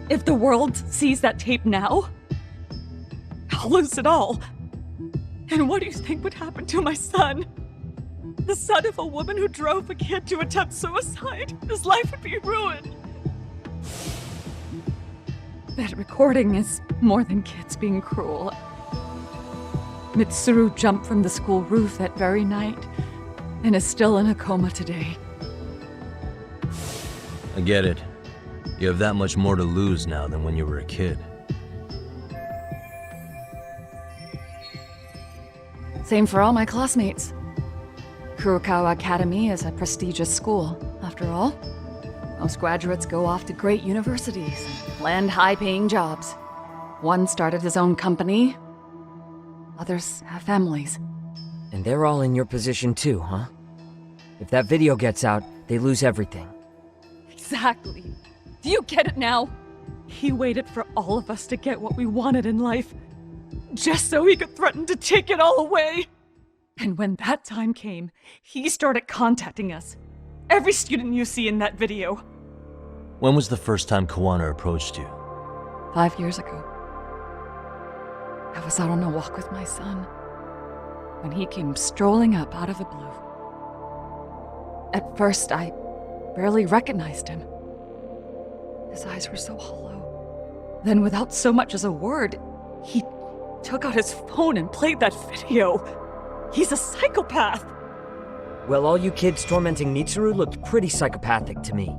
If the world sees that tape now, I'll lose it all. And what do you think would happen to my son? The son of a woman who drove a kid to attempt suicide? His life would be ruined. That recording is more than kids being cruel. Mitsuru jumped from the school roof that very night and is still in a coma today. I get it. You have that much more to lose now than when you were a kid. Same for all my classmates. Kurokawa Academy is a prestigious school, after all. Most graduates go off to great universities and land high-paying jobs. One started his own company. Others have families. And they're all in your position too, huh? If that video gets out, they lose everything. Exactly. Do you get it now? He waited for all of us to get what we wanted in life, just so he could threaten to take it all away. And when that time came, he started contacting us. Every student you see in that video. When was the first time Kawana approached you? 5 years ago. I was out on a walk with my son when he came strolling up out of the blue. At first, I barely recognized him. His eyes were so hollow. Then, without so much as a word, he took out his phone and played that video. He's a psychopath! Well, all you kids tormenting Mitsuru looked pretty psychopathic to me.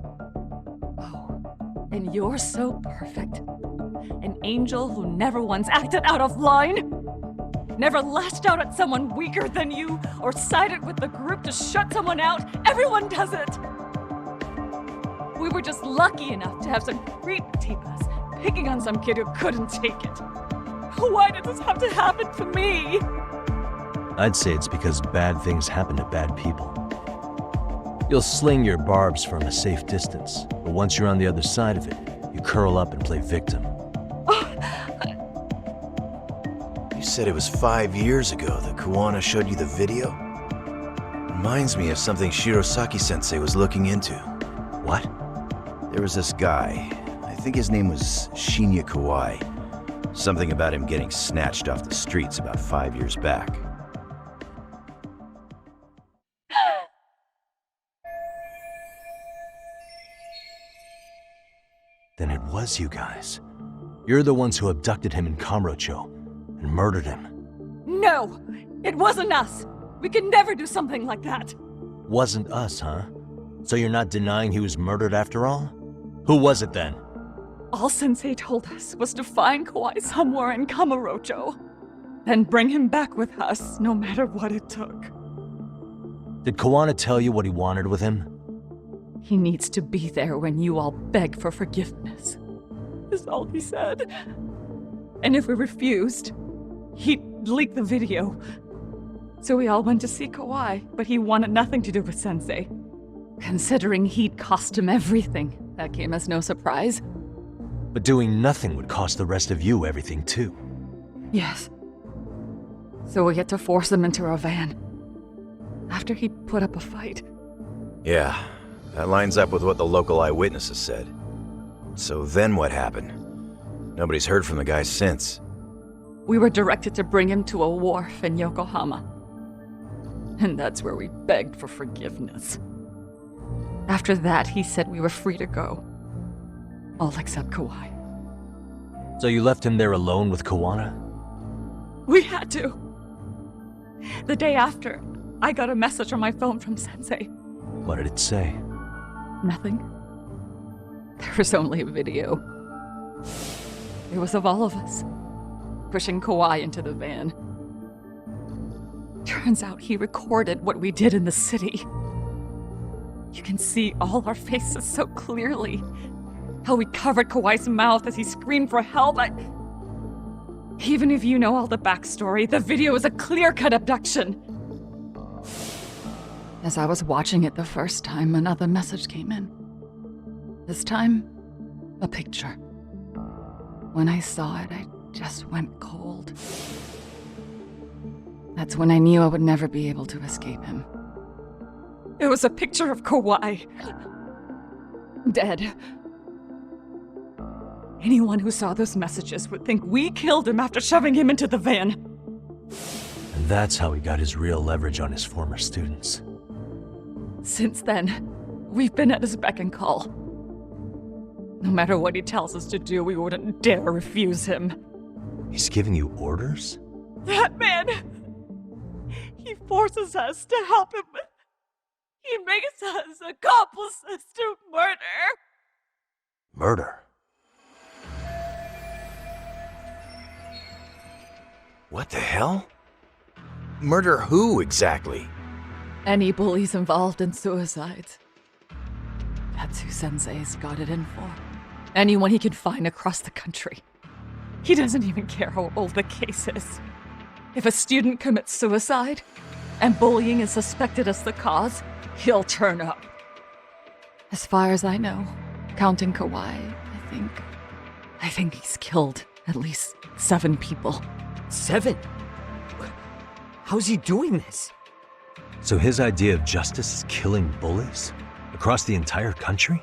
Oh, and you're so perfect. An angel who never once acted out of line? Never lashed out at someone weaker than you, or sided with the group to shut someone out? Everyone does it! We were just lucky enough to have some creep tape us, picking on some kid who couldn't take it. Why did this have to happen to me? I'd say it's because bad things happen to bad people. You'll sling your barbs from a safe distance, but once you're on the other side of it, you curl up and play victim. You said it was 5 years ago that Kawana showed you the video? Reminds me of something Shirosaki-sensei was looking into. What? There was this guy. I think his name was Shinya Kawai. Something about him getting snatched off the streets about 5 years back. Then it was you guys. You're the ones who abducted him in Kamurocho and murdered him. No! It wasn't us! We could never do something like that! Wasn't us, huh? So you're not denying he was murdered after all? Who was it then? All Sensei told us was to find Kawai somewhere in Kamurocho, then bring him back with us, no matter what it took. Did Kawana tell you what he wanted with him? He needs to be there when you all beg for forgiveness, is all he said. And if we refused, he'd leak the video. So we all went to see Kawai, but he wanted nothing to do with Sensei. Considering he'd cost him everything, that came as no surprise. But doing nothing would cost the rest of you everything too. Yes. So we had to force him into a van. After he put up a fight. Yeah, that lines up with what the local eyewitnesses said. So then what happened? Nobody's heard from the guy since. We were directed to bring him to a wharf in Yokohama. And that's where we begged for forgiveness. After that, he said we were free to go. All except Kawai. So you left him there alone with Kawana? We had to. The day after, I got a message on my phone from Sensei. What did it say? Nothing. There was only a video. It was of all of us, pushing Kawai into the van. Turns out he recorded what we did in the city. You can see all our faces so clearly. How we covered Kawai's mouth as he screamed for help. Even if you know all the backstory, the video is a clear-cut abduction. As I was watching it the first time, another message came in. This time, a picture. When I saw it, I just went cold. That's when I knew I would never be able to escape him. It was a picture of Kawai. Dead. Anyone who saw those messages would think we killed him after shoving him into the van. And that's how he got his real leverage on his former students. Since then, we've been at his beck and call. No matter what he tells us to do, we wouldn't dare refuse him. He's giving you orders? That man! He forces us to help him. He makes us accomplices to murder. Murder? What the hell? Murder who, exactly? Any bullies involved in suicides. That's who Sensei's got it in for. Anyone he can find across the country. He doesn't even care how old the case is. If a student commits suicide, and bullying is suspected as the cause, he'll turn up. As far as I know, counting Kawai, I think he's killed at least 7 people. 7? How's he doing this? So his idea of justice is killing bullies? Across the entire country?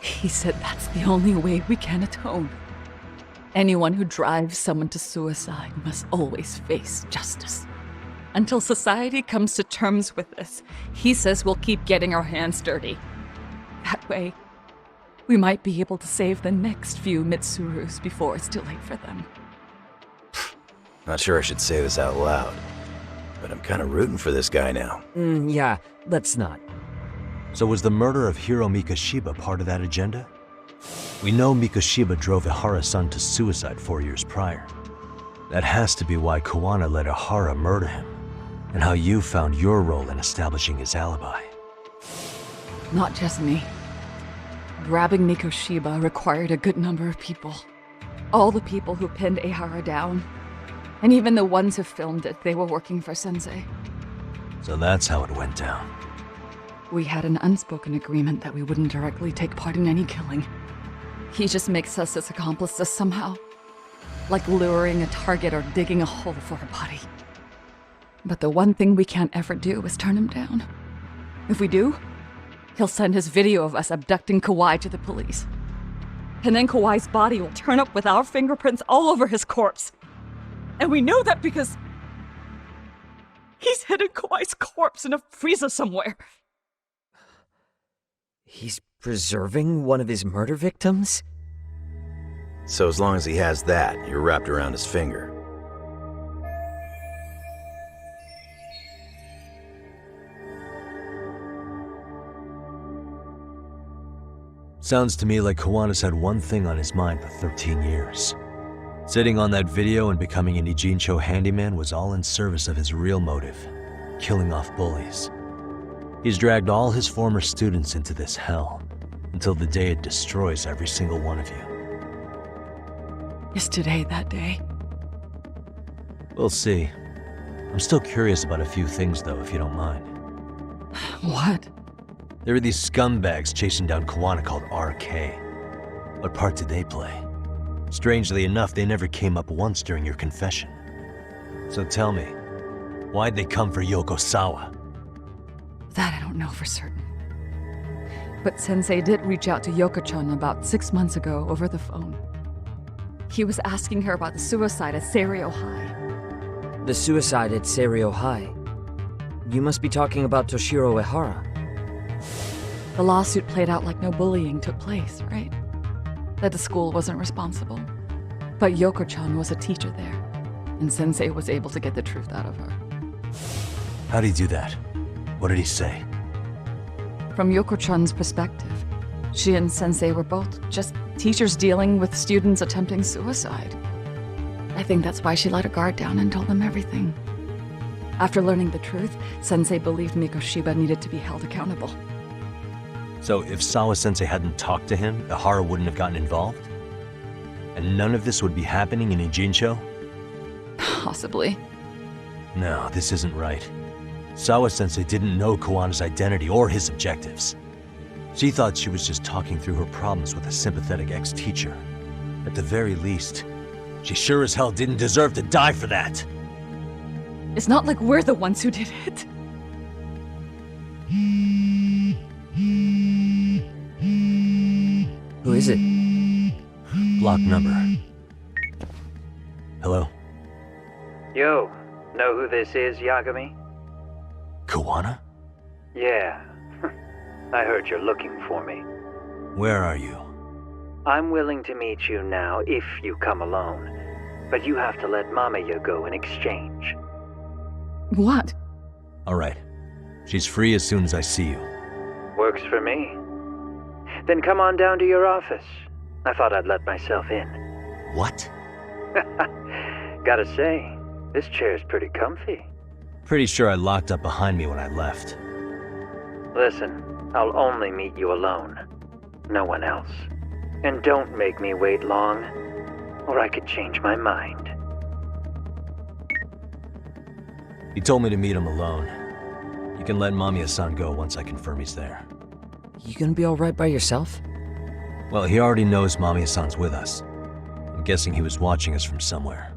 He said that's the only way we can atone. Anyone who drives someone to suicide must always face justice. Until society comes to terms with this, he says we'll keep getting our hands dirty. That way, we might be able to save the next few Mitsurus before it's too late for them. Not sure I should say this out loud, but I'm kind of rooting for this guy now. Yeah, let's not. So was the murder of Hiro Mikoshiba part of that agenda? We know Mikoshiba drove Ehara-san to suicide 4 years prior. That has to be why Kawana let Ehara murder him, and how you found your role in establishing his alibi. Not just me. Grabbing Mikoshiba required a good number of people. All the people who pinned Ehara down, and even the ones who filmed it, they were working for Sensei. So that's how it went down. We had an unspoken agreement that we wouldn't directly take part in any killing. He just makes us his accomplices somehow. Like luring a target or digging a hole for a body. But the one thing we can't ever do is turn him down. If we do, he'll send his video of us abducting Kawai to the police. And then Kawai's body will turn up with our fingerprints all over his corpse. And we know that because he's hidden Kawai's corpse in a freezer somewhere. He's preserving one of his murder victims? So as long as he has that, you're wrapped around his finger. Sounds to me like Kawana's had one thing on his mind for 13 years. Sitting on that video and becoming an Ijincho handyman was all in service of his real motive, killing off bullies. He's dragged all his former students into this hell, until the day it destroys every single one of you. Is today that day? We'll see. I'm still curious about a few things though, if you don't mind. What? There are these scumbags chasing down Kawana called RK. What part did they play? Strangely enough, they never came up once during your confession. So tell me, why'd they come for Yokosawa? That I don't know for certain. But Sensei did reach out to Yoko-chan about 6 months ago over the phone. He was asking her about the suicide at Seiryo High. The suicide at Seiryo High? You must be talking about Toshiro Ehara. The lawsuit played out like no bullying took place, right? That the school wasn't responsible. But Yoko-chan was a teacher there, and Sensei was able to get the truth out of her. How'd he do that? What did he say? From Yoko-chan's perspective, she and Sensei were both just teachers dealing with students attempting suicide. I think that's why she let her guard down and told them everything. After learning the truth, Sensei believed Mikoshiba needed to be held accountable. So if Sawa-sensei hadn't talked to him, Ehara wouldn't have gotten involved? And none of this would be happening in Ijincho? Possibly. No, this isn't right. Sawa-sensei didn't know Kawana's identity or his objectives. She thought she was just talking through her problems with a sympathetic ex-teacher. At the very least, she sure as hell didn't deserve to die for that! It's not like we're the ones who did it. Who is it? Block number. Hello? Yo, know who this is, Yagami? Kawana? Yeah. I heard you're looking for me. Where are you? I'm willing to meet you now if you come alone. But you have to let Mamiya go in exchange. What? Alright. She's free as soon as I see you. Works for me. Then come on down to your office. I thought I'd let myself in. What? Gotta say, this chair's pretty comfy. Pretty sure I locked up behind me when I left. Listen, I'll only meet you alone. No one else. And don't make me wait long, or I could change my mind. He told me to meet him alone. You can let Mamiya-san go once I confirm he's there. You gonna be alright by yourself? Well, he already knows Mamiya-san's with us. I'm guessing he was watching us from somewhere.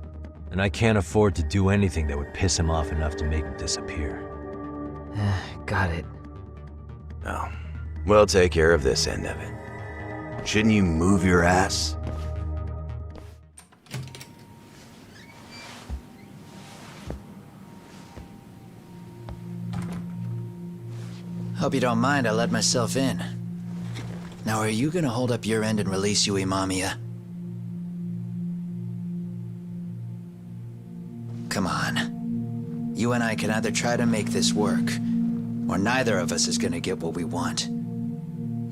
And I can't afford to do anything that would piss him off enough to make him disappear. Got it. Oh, we'll take care of this end of it. Shouldn't you move your ass? Hope you don't mind I let myself in. Now, are you gonna hold up your end and release Yui Mamiya? Come on. You and I can either try to make this work, or neither of us is gonna get what we want.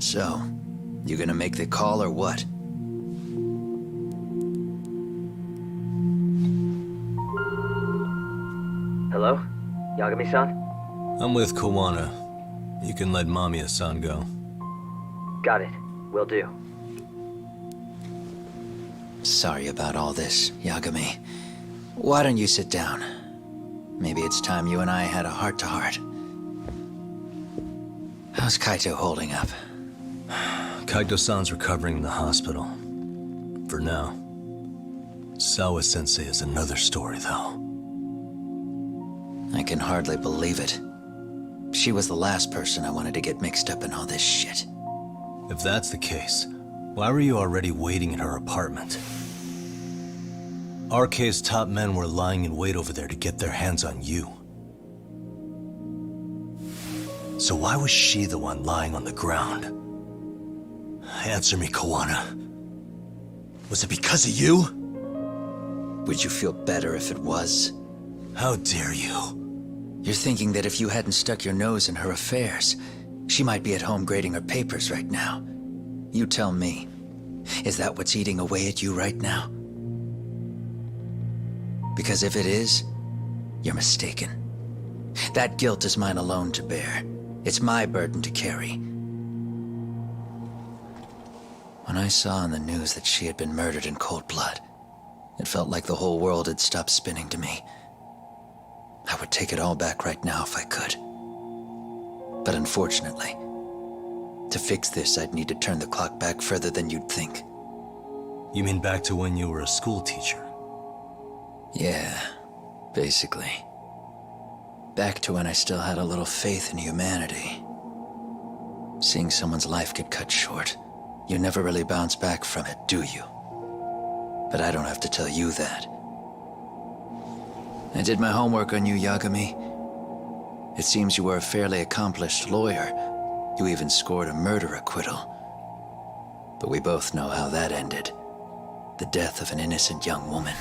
So, you gonna make the call or what? Hello? Yagami-san? I'm with Kawana. You can let Mamiya-san go. Got it. Will do. Sorry about all this, Yagami. Why don't you sit down? Maybe it's time you and I had a heart-to-heart. How's Kaito holding up? Kaito-san's recovering in the hospital. For now. Sawa-sensei is another story, though. I can hardly believe it. She was the last person I wanted to get mixed up in all this shit. If that's the case, why were you already waiting in her apartment? RK's top men were lying in wait over there to get their hands on you. So why was she the one lying on the ground? Answer me, Kawana. Was it because of you? Would you feel better if it was? How dare you? You're thinking that if you hadn't stuck your nose in her affairs, she might be at home grading her papers right now. You tell me. Is that what's eating away at you right now? Because if it is, you're mistaken. That guilt is mine alone to bear. It's my burden to carry. When I saw on the news that she had been murdered in cold blood, it felt like the whole world had stopped spinning to me. I would take it all back right now if I could. But unfortunately, to fix this, I'd need to turn the clock back further than you'd think. You mean back to when you were a school teacher? Yeah, basically. Back to when I still had a little faith in humanity. Seeing someone's life get cut short, you never really bounce back from it, do you? But I don't have to tell you that. I did my homework on you, Yagami. It seems you were a fairly accomplished lawyer. You even scored a murder acquittal. But we both know how that ended. The death of an innocent young woman.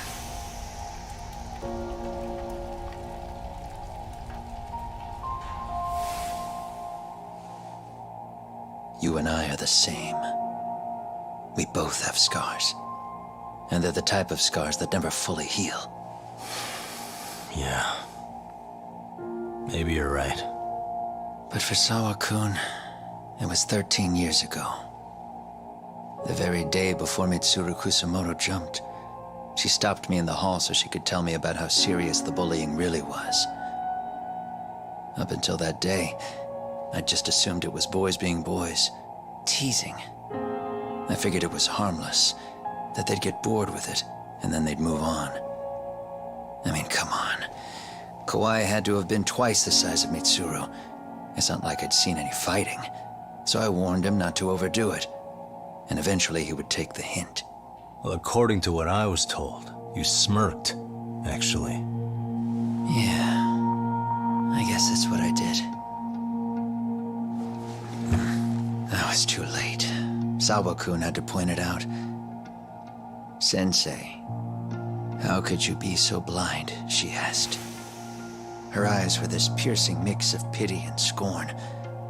You and I are the same. We both have scars. And they're the type of scars that never fully heal. Yeah. Maybe you're right. But for Sawa-kun, it was 13 years ago. The very day before Mitsuru Kusumoto jumped, she stopped me in the hall so she could tell me about how serious the bullying really was. Up until that day, I just assumed it was boys being boys, teasing. I figured it was harmless, that they'd get bored with it, and then they'd move on. I mean, come on. Kawai had to have been twice the size of Mitsuru. It's not like I'd seen any fighting, so I warned him not to overdo it, and eventually he would take the hint. Well, according to what I was told, you smirked, actually. Yeah, I guess that's what I did. I was too late. Sawa-kun had to point it out. Sensei, how could you be so blind, she asked. Her eyes were this piercing mix of pity and scorn.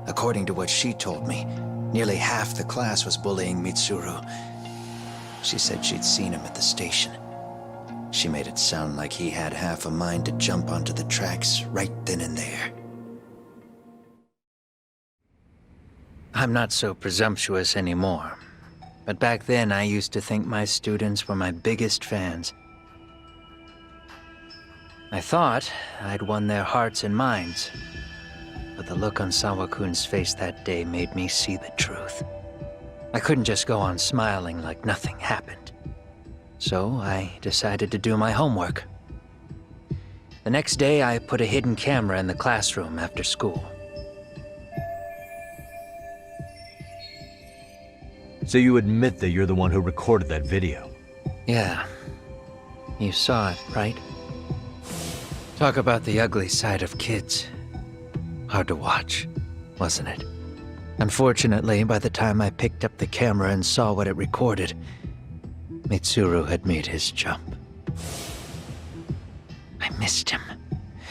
According to what she told me, nearly half the class was bullying Mitsuru. She said she'd seen him at the station. She made it sound like he had half a mind to jump onto the tracks right then and there. I'm not so presumptuous anymore. But back then, I used to think my students were my biggest fans. I thought I'd won their hearts and minds. But the look on Sawa-kun's face that day made me see the truth. I couldn't just go on smiling like nothing happened. So I decided to do my homework. The next day, I put a hidden camera in the classroom after school. So you admit that you're the one who recorded that video? Yeah. You saw it, right? Talk about the ugly side of kids. Hard to watch, wasn't it? Unfortunately, by the time I picked up the camera and saw what it recorded, Mitsuru had made his jump. I missed him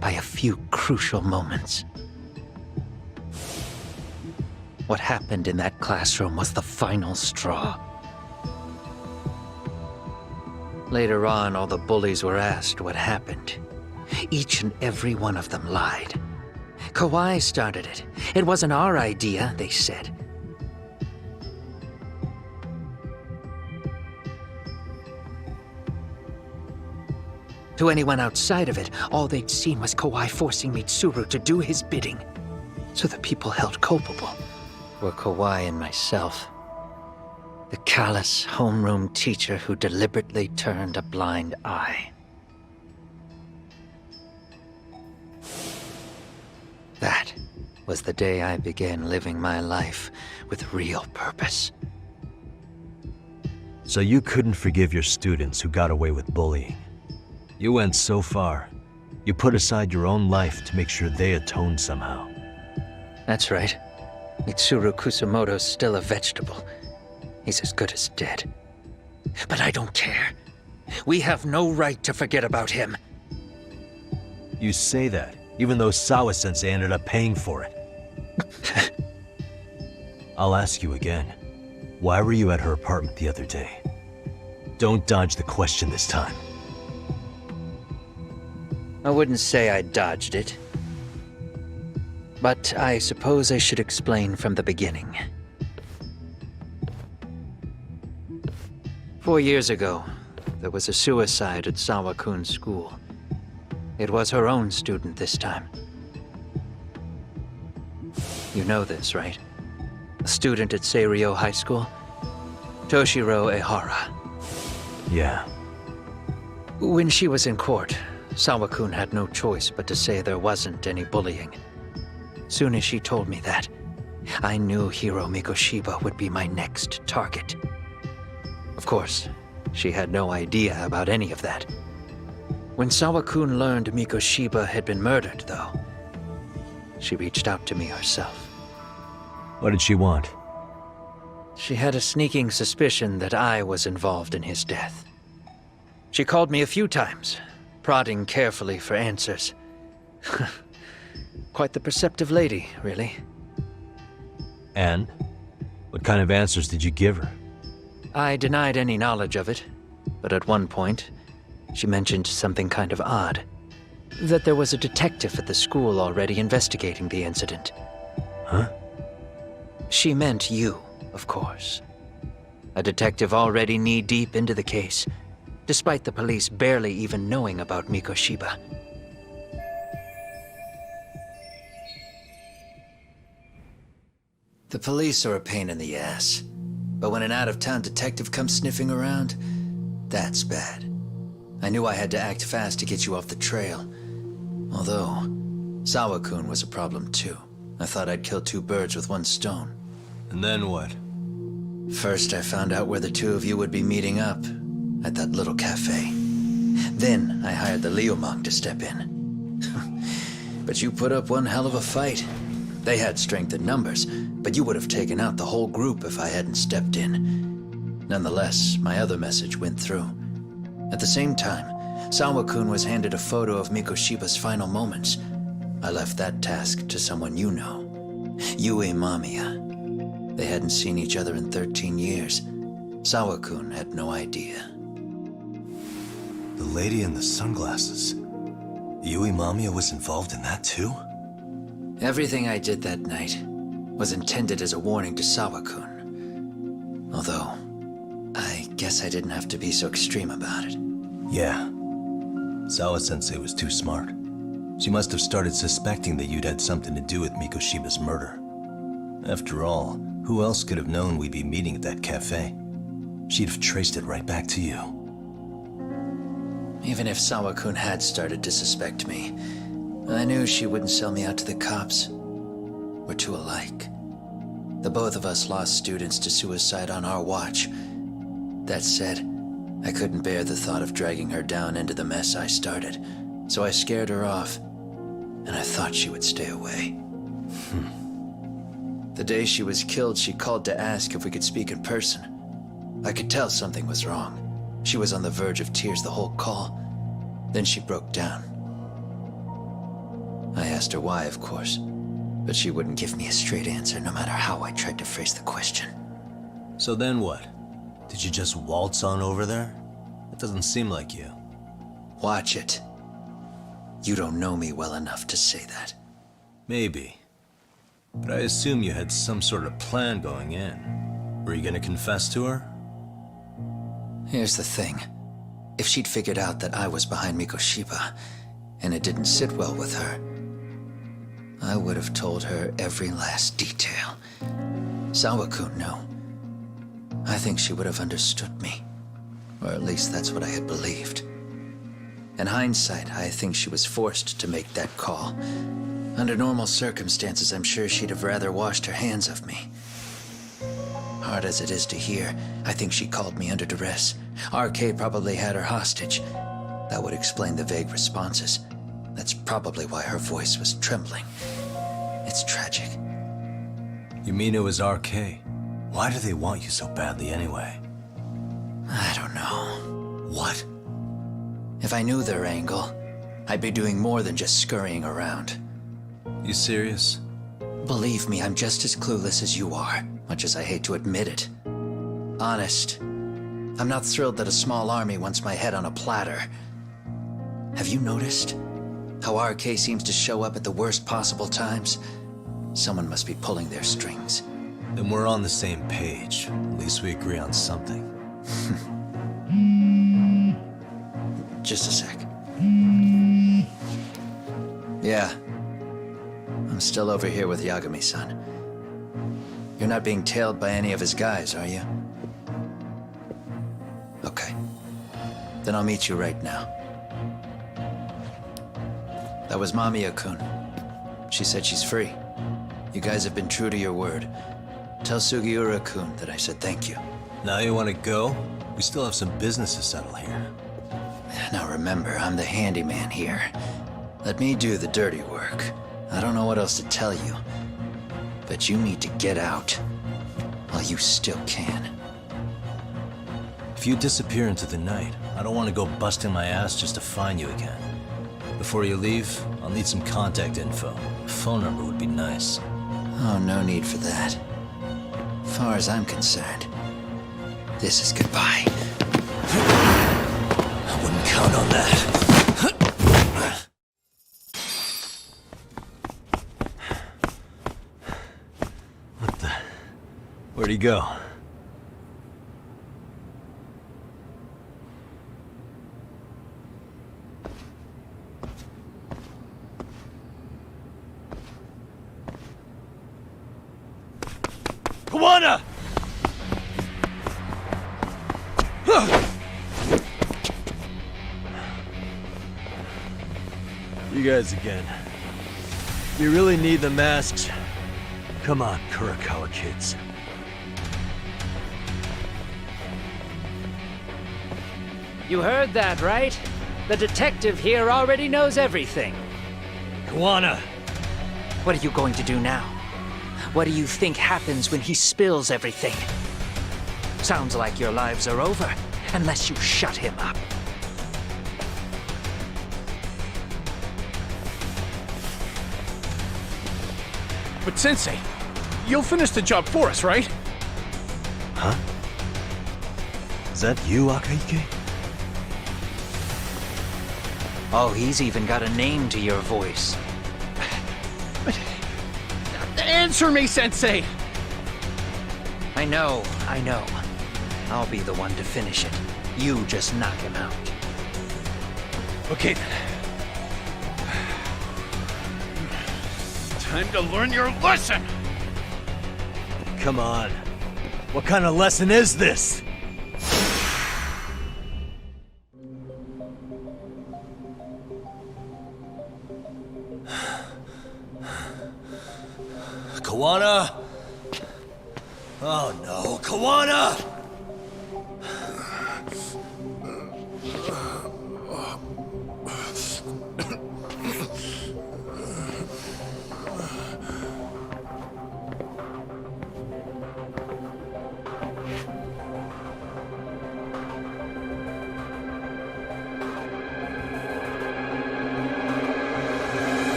by a few crucial moments. What happened in that classroom was the final straw. Later on, all the bullies were asked what happened. Each and every one of them lied. Kawai started it. It wasn't our idea, they said. To anyone outside of it, all they'd seen was Kawai forcing Mitsuru to do his bidding. So the people held culpable were Kawai and myself. The callous homeroom teacher who deliberately turned a blind eye. That was the day I began living my life with real purpose. So you couldn't forgive your students who got away with bullying. You went so far, you put aside your own life to make sure they atoned somehow. That's right. Mitsuru Kusumoto's still a vegetable. He's as good as dead. But I don't care. We have no right to forget about him. You say that, even though Sawa-sensei ended up paying for it. I'll ask you again. Why were you at her apartment the other day? Don't dodge the question this time. I wouldn't say I dodged it. But I suppose I should explain from the beginning. 4 years ago, there was a suicide at Sawa-kun's school. It was her own student this time. You know this, right? A student at Seiryo High School? Toshiro Ehara. Yeah. When she was in court, Sawa-kun had no choice but to say there wasn't any bullying. Soon as she told me that, I knew Hiro Mikoshiba would be my next target. Of course, she had no idea about any of that. When Sawa-kun learned Mikoshiba had been murdered, though, she reached out to me herself. What did she want? She had a sneaking suspicion that I was involved in his death. She called me a few times, prodding carefully for answers. Quite the perceptive lady, really. And? What kind of answers did you give her? I denied any knowledge of it, but at one point, she mentioned something kind of odd. That there was a detective at the school already investigating the incident. Huh? She meant you, of course. A detective already knee-deep into the case, despite the police barely even knowing about Mikoshiba. The police are a pain in the ass, but when an out-of-town detective comes sniffing around, that's bad. I knew I had to act fast to get you off the trail. Although, Sawa-kun was a problem too. I thought I'd kill two birds with one stone. And then what? First, I found out where the two of you would be meeting up, at that little cafe. Then, I hired the Liumang to step in. But you put up one hell of a fight. They had strength in numbers, but you would have taken out the whole group if I hadn't stepped in. Nonetheless, my other message went through. At the same time, Sawa-kun was handed a photo of Mikoshiba's final moments. I left that task to someone you know. Yue Mamiya. They hadn't seen each other in 13 years. Sawa-kun had no idea. The lady in the sunglasses. Yui Mamiya was involved in that too? Everything I did that night was intended as a warning to Sawa-kun. Although, I guess I didn't have to be so extreme about it. Yeah. Sawa-sensei was too smart. She must have started suspecting that you'd had something to do with Mikoshiba's murder. After all, who else could have known we'd be meeting at that cafe? She'd have traced it right back to you. Even if Sawa-kun had started to suspect me, I knew she wouldn't sell me out to the cops. We're too alike. The both of us lost students to suicide on our watch. That said, I couldn't bear the thought of dragging her down into the mess I started, so I scared her off, and I thought she would stay away. The day she was killed, she called to ask if we could speak in person. I could tell something was wrong. She was on the verge of tears the whole call. Then she broke down. I asked her why, of course, but she wouldn't give me a straight answer no matter how I tried to phrase the question. So then what? Did you just waltz on over there? It doesn't seem like you. Watch it. You don't know me well enough to say that. Maybe. But I assume you had some sort of plan going in. Were you gonna confess to her? Here's the thing. If she'd figured out that I was behind Mikoshiba, and it didn't sit well with her, I would have told her every last detail. Sawa-kun knew. I think she would have understood me. Or at least that's what I had believed. In hindsight, I think she was forced to make that call. Under normal circumstances, I'm sure she'd have rather washed her hands of me. Hard as it is to hear, I think she called me under duress. RK probably had her hostage. That would explain the vague responses. That's probably why her voice was trembling. It's tragic. You mean it was RK? Why do they want you so badly anyway? I don't know. What? If I knew their angle, I'd be doing more than just scurrying around. You serious? Believe me, I'm just as clueless as you are, much as I hate to admit it. Honest, I'm not thrilled that a small army wants my head on a platter. Have you noticed how RK seems to show up at the worst possible times? Someone must be pulling their strings. Then we're on the same page. At least we agree on something. Just a sec. Yeah. I'm still over here with Yagami-san. You're not being tailed by any of his guys, are you? Okay. Then I'll meet you right now. That was Mamiya-kun. She said she's free. You guys have been true to your word. Tell Sugiura-kun that I said thank you. Now you want to go? We still have some business to settle here. Now remember, I'm the handyman here. Let me do the dirty work. I don't know what else to tell you. But you need to get out while you still can. If you disappear into the night, I don't want to go busting my ass just to find you again. Before you leave, I'll need some contact info. A phone number would be nice. Oh, no need for that. As far as I'm concerned, this is goodbye. I wouldn't count on that. What the? Where'd he go? Kawana! You guys again. You really need the masks? Come on, Kurakawa kids. You heard that, right? The detective here already knows everything. Kawana! What are you going to do now? What do you think happens when he spills everything? Sounds like your lives are over, unless you shut him up. But Sensei, you'll finish the job for us, right? Huh? Is that you, Akihiro? Oh, he's even got a name to your voice. Answer me, Sensei! I know. I'll be the one to finish it. You just knock him out. Okay then. Time to learn your lesson! Come on. What kind of lesson is this? Kawana! Oh no, Kawana!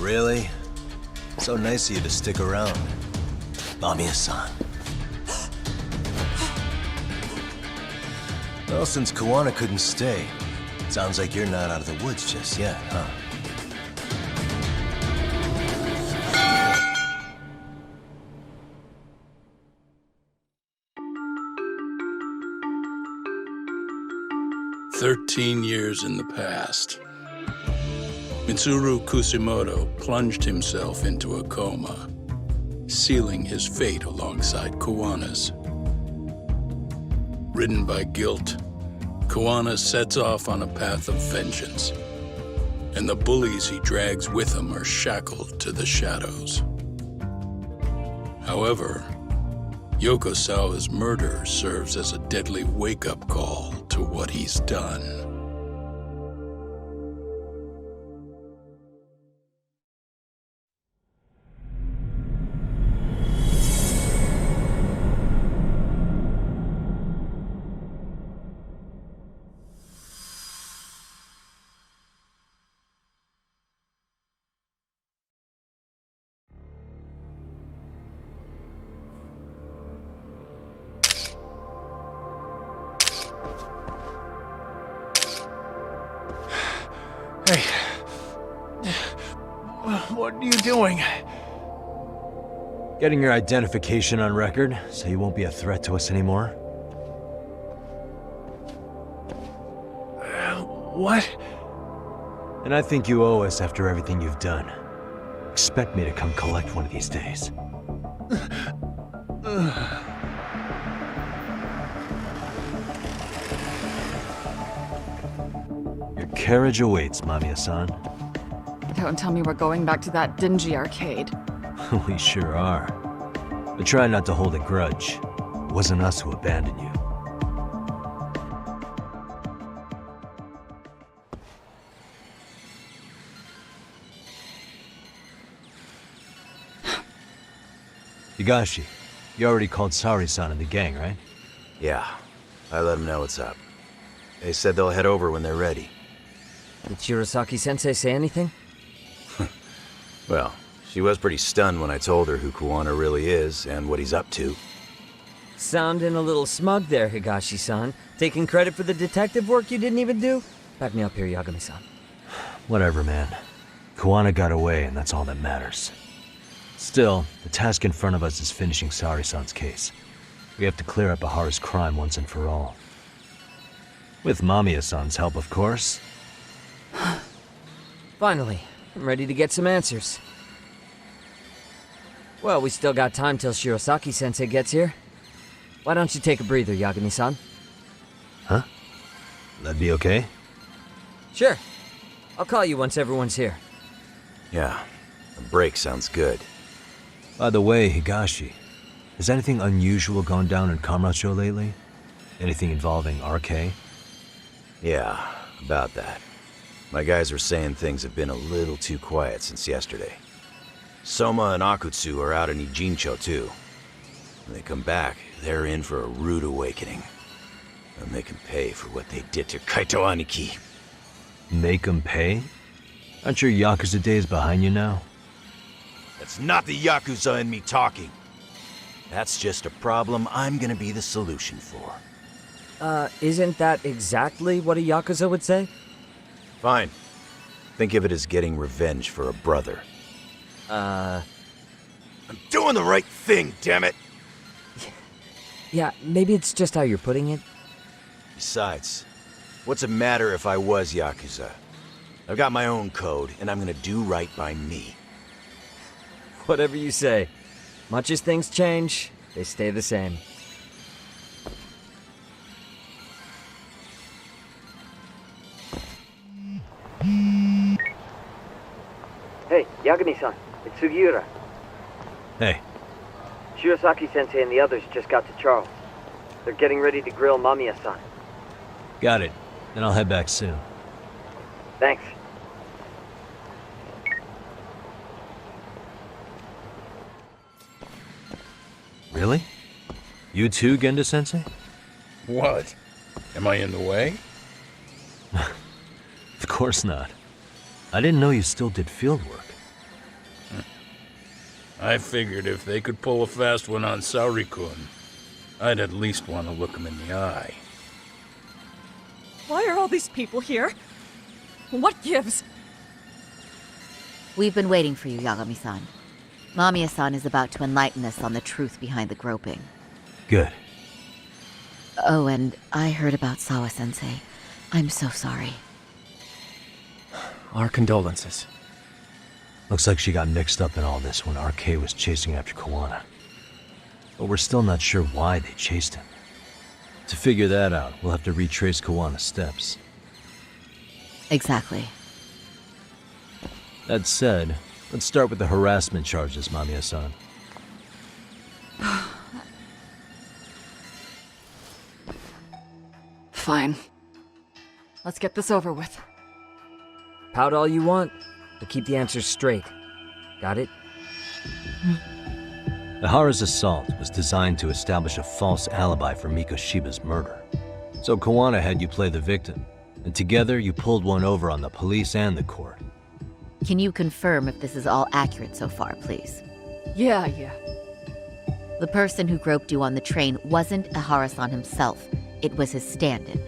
Really? So nice of you to stick around. Mamiya-san. Well, since Kawana couldn't stay, sounds like you're not out of the woods just yet, huh? "13 years in the past. Mitsuru Kusumoto plunged himself into a coma, sealing his fate alongside Kawana's. Ridden by guilt, Kawana sets off on a path of vengeance, and the bullies he drags with him are shackled to the shadows. However, Yokosawa's murder serves as a deadly wake-up call to what he's done. Hey. What are you doing? Getting your identification on record, so you won't be a threat to us anymore. What? And I think you owe us after everything you've done. Expect me to come collect one of these days. Your carriage awaits, Mamiya-san. Don't tell me we're going back to that dingy arcade. We sure are. But try not to hold a grudge. It wasn't us who abandoned you. Higashi, you already called Saori-san and the gang, right? Yeah, I let them know what's up. They said they'll head over when they're ready. Did Shirosaki-sensei say anything? Well, she was pretty stunned when I told her who Kuwana really is and what he's up to. Sounding a little smug there, Higashi-san. Taking credit for the detective work you didn't even do? Back me up here, Yagami-san. Whatever, man. Kuwana got away, and that's all that matters. Still, the task in front of us is finishing Saori-san's case. We have to clear up Ehara's crime once and for all. With Mamiya-san's help, of course. Finally, I'm ready to get some answers. Well, we still got time till Shirosaki-sensei gets here. Why don't you take a breather, Yagami-san? Huh? That'd be okay? Sure. I'll call you once everyone's here. Yeah, a break sounds good. By the way, Higashi, has anything unusual gone down in Kamurocho lately? Anything involving RK? Yeah, about that. My guys are saying things have been a little too quiet since yesterday. Soma and Akutsu are out in Ijincho too. When they come back, they're in for a rude awakening. They'll make them pay for what they did to Kaito Aniki. Make them pay? Aren't your Yakuza days behind you now? That's not the Yakuza in me talking. That's just a problem I'm gonna be the solution for. Isn't that exactly what a Yakuza would say? Fine. Think of it as getting revenge for a brother. I'm doing the right thing, damn it! Yeah, maybe it's just how you're putting it. Besides, what's it matter if I was Yakuza? I've got my own code, and I'm gonna do right by me. Whatever you say. Much as things change, they stay the same. Hey, Yagami-san, it's Sugiura. Hey. Shirosaki-sensei and the others just got to Charles. They're getting ready to grill Mamiya-san. Got it. Then I'll head back soon. Thanks. Really? You too, Genda-sensei? What? Am I in the way? Of course not. I didn't know you still did field work. I figured if they could pull a fast one on Saori-kun, I'd at least want to look him in the eye. Why are all these people here? What gives? We've been waiting for you, Yagami-san. Mamiya-san is about to enlighten us on the truth behind the groping. Good. Oh, and I heard about Sawa-sensei. I'm so sorry. Our condolences. Looks like she got mixed up in all this when RK was chasing after Kuwana. But we're still not sure why they chased him. To figure that out, we'll have to retrace Kuwana's steps. Exactly. That said, let's start with the harassment charges, Mamiya-san. Fine. Let's get this over with. Pout all you want, but keep the answers straight. Got it? Ehara's assault was designed to establish a false alibi for Mikoshiba's murder. So Kuwana had you play the victim, and together you pulled one over on the police and the court. Can you confirm if this is all accurate so far, please? Yeah. The person who groped you on the train wasn't Ehara-san himself. It was his stand-in.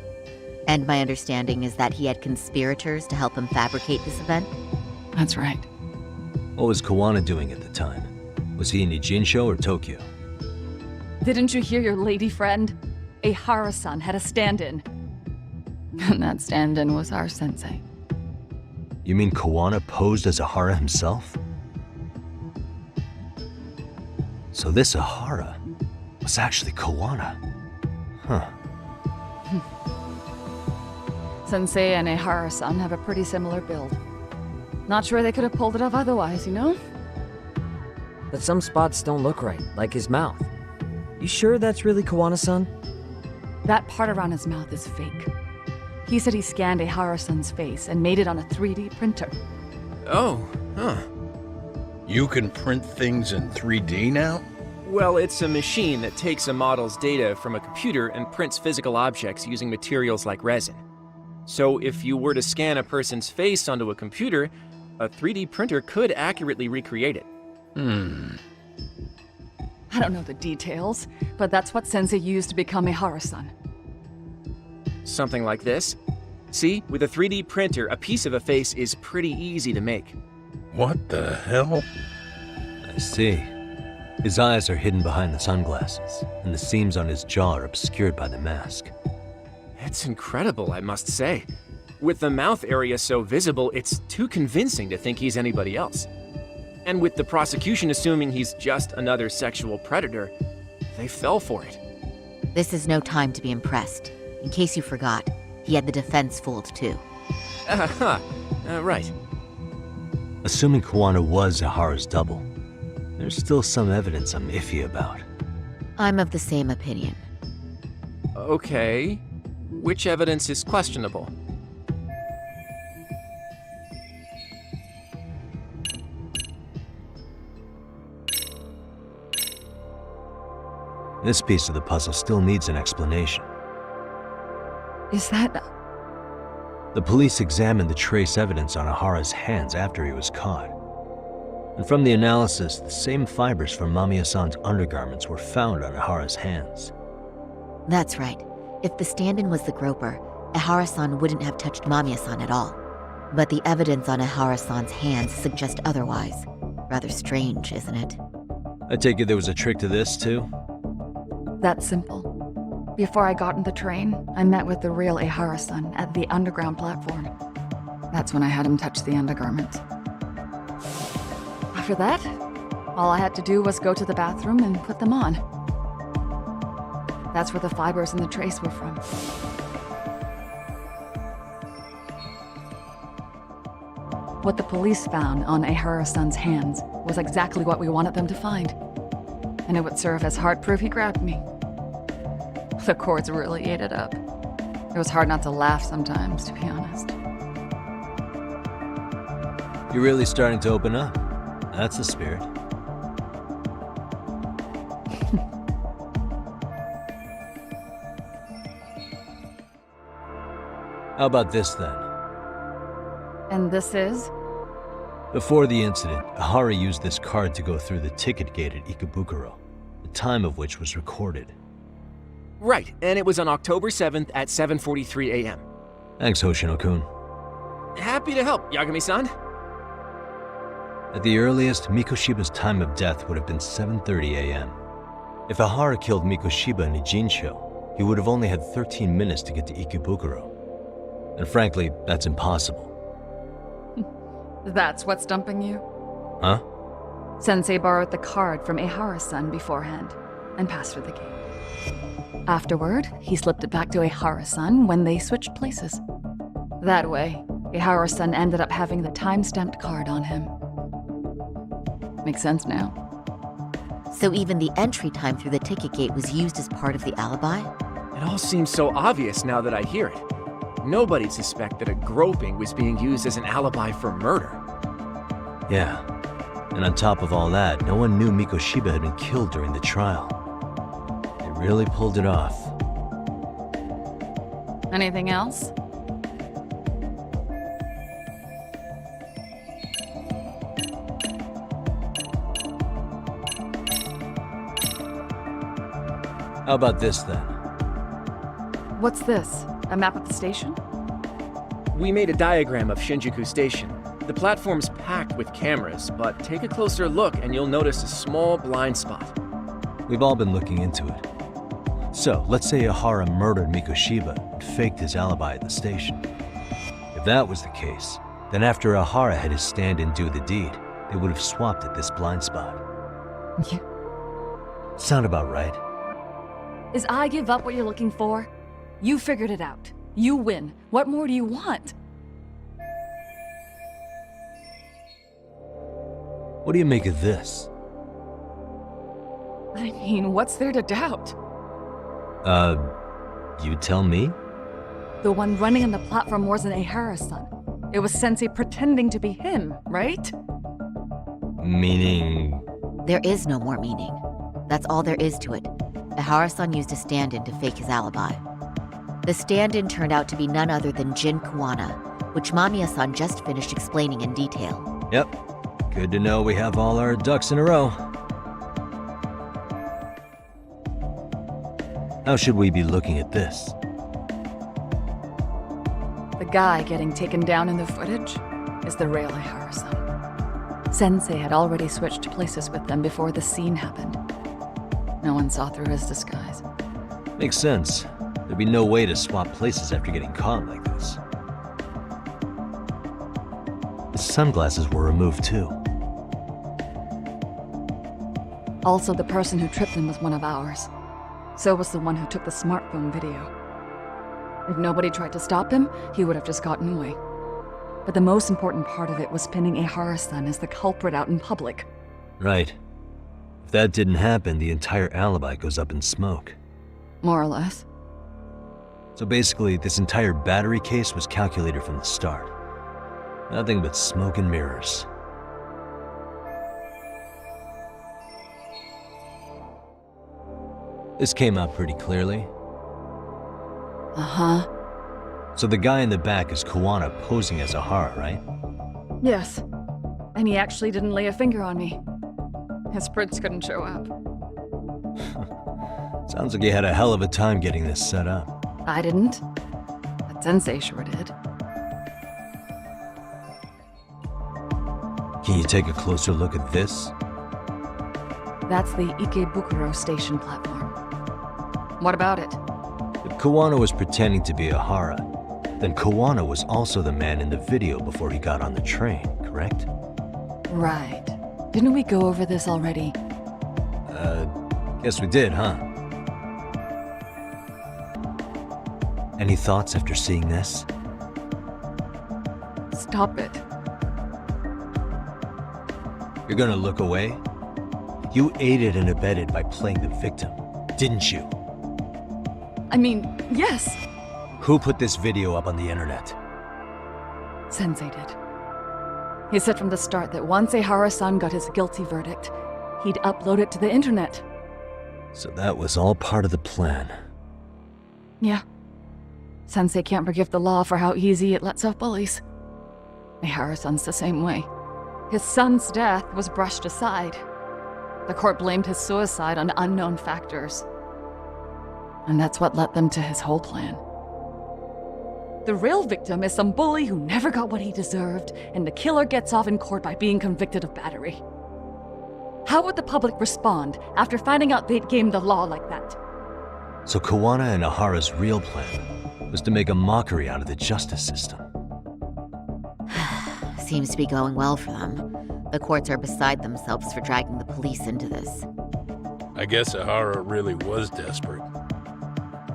And my understanding is that he had conspirators to help him fabricate this event? That's right. What was Kawana doing at the time? Was he in Ijincho or Tokyo? Didn't you hear your lady friend? Ehara-san had a stand-in. And that stand-in was our sensei. You mean Kawana posed as Ehara himself? So this Ehara was actually Kawana. Huh. Sensei and Ehara-san have a pretty similar build. Not sure they could have pulled it off otherwise, you know? But some spots don't look right, like his mouth. You sure that's really Kawana-san? That part around his mouth is fake. He said he scanned Ehara-san's face and made it on a 3D printer. Oh, huh. You can print things in 3D now? Well, it's a machine that takes a model's data from a computer and prints physical objects using materials like resin. So if you were to scan a person's face onto a computer, a 3D printer could accurately recreate it. I don't know the details, but that's what Sensei used to become Ehara-san. Something like this. See, with a 3D printer, a piece of a face is pretty easy to make. What the hell? I see. His eyes are hidden behind the sunglasses, and the seams on his jaw are obscured by the mask. It's incredible, I must say. With the mouth area so visible, it's too convincing to think he's anybody else. And with the prosecution assuming he's just another sexual predator, they fell for it. This is no time to be impressed. In case you forgot, he had the defense fooled too. Right. Assuming Kawana was Ehara's double, there's still some evidence I'm iffy about. I'm of the same opinion. Okay. Which evidence is questionable? This piece of the puzzle still needs an explanation. Is that... The police examined the trace evidence on Ehara's hands after he was caught. And from the analysis, the same fibers from Mamiya-san's undergarments were found on Ehara's hands. That's right. If the stand-in was the groper, Ehara-san wouldn't have touched Mamiya-san at all. But the evidence on Ehara-san's hands suggests otherwise. Rather strange, isn't it? I take it there was a trick to this, too? That's simple. Before I got in the train, I met with the real Ehara-san at the underground platform. That's when I had him touch the undergarments. After that, all I had to do was go to the bathroom and put them on. That's where the fibers in the trace were from. What the police found on Ehara-san's hands was exactly what we wanted them to find. And it would serve as hard proof he grabbed me. The courts really ate it up. It was hard not to laugh sometimes, to be honest. You're really starting to open up. That's the spirit. How about this, then? And this is? Before the incident, Ehara used this card to go through the ticket gate at Ikebukuro, the time of which was recorded. Right, and it was on October 7th at 7:43 a.m. Thanks, Hoshino-kun. Happy to help, Yagami-san. At the earliest, Mikoshiba's time of death would have been 7:30 a.m. If Ehara killed Mikoshiba in Ijincho, he would have only had 13 minutes to get to Ikebukuro. And frankly, that's impossible. That's what's stumping you? Huh? Sensei borrowed the card from Ehara-san beforehand and passed through the gate. Afterward, he slipped it back to Ehara-san when they switched places. That way, Ehara-san ended up having the time-stamped card on him. Makes sense now. So even the entry time through the ticket gate was used as part of the alibi? It all seems so obvious now that I hear it. Nobody suspected a groping was being used as an alibi for murder. Yeah. And on top of all that, no one knew Mikoshiba had been killed during the trial. They really pulled it off. Anything else? How about this, then? What's this? A map of the station? We made a diagram of Shinjuku Station. The platform's packed with cameras, but take a closer look and you'll notice a small blind spot. We've all been looking into it. So, let's say Ehara murdered Mikoshiba and faked his alibi at the station. If that was the case, then after Ehara had his stand-in do the deed, they would have swapped at this blind spot. Sound about right? Is I give up what you're looking for? You figured it out. You win. What more do you want? What do you make of this? I mean, what's there to doubt? You tell me? The one running on the platform wasn't Ehara-san. It was Sensei pretending to be him, right? Meaning... There is no more meaning. That's all there is to it. Ehara-san used a stand-in to fake his alibi. The stand-in turned out to be none other than Jin Kuwana, which Mamiya-san just finished explaining in detail. Yep. Good to know we have all our ducks in a row. How should we be looking at this? The guy getting taken down in the footage is the real Ehara-san. Sensei had already switched places with them before the scene happened. No one saw through his disguise. Makes sense. There'd be no way to swap places after getting caught like this. His sunglasses were removed too. Also, the person who tripped him was one of ours. So was the one who took the smartphone video. If nobody tried to stop him, he would have just gotten away. But the most important part of it was pinning Ehara-san as the culprit out in public. Right. If that didn't happen, the entire alibi goes up in smoke. More or less. So basically, this entire battery case was calculated from the start. Nothing but smoke and mirrors. This came out pretty clearly. Uh-huh. So the guy in the back is Kuwana posing as Ehara, right? Yes. And he actually didn't lay a finger on me. His prints couldn't show up. Sounds like you had a hell of a time getting this set up. I didn't. But Sensei sure did. Can you take a closer look at this? That's the Ikebukuro station platform. What about it? If Kuwana was pretending to be Ehara, then Kuwana was also the man in the video before he got on the train, correct? Right. Didn't we go over this already? Guess we did, huh? Any thoughts after seeing this? Stop it. You're gonna look away? You aided and abetted by playing the victim, didn't you? I mean, yes. Who put this video up on the internet? Sensei did. He said from the start that once Ehara-san got his guilty verdict, he'd upload it to the internet. So that was all part of the plan. Yeah. Sensei can't forgive the law for how easy it lets off bullies. Ehara-san's the same way. His son's death was brushed aside. The court blamed his suicide on unknown factors. And that's what led them to his whole plan. The real victim is some bully who never got what he deserved, and the killer gets off in court by being convicted of battery. How would the public respond after finding out they'd gamed the law like that? So Kuwana and Ehara's real plan was to make a mockery out of the justice system. Seems to be going well for them. The courts are beside themselves for dragging the police into this. I guess Ehara really was desperate.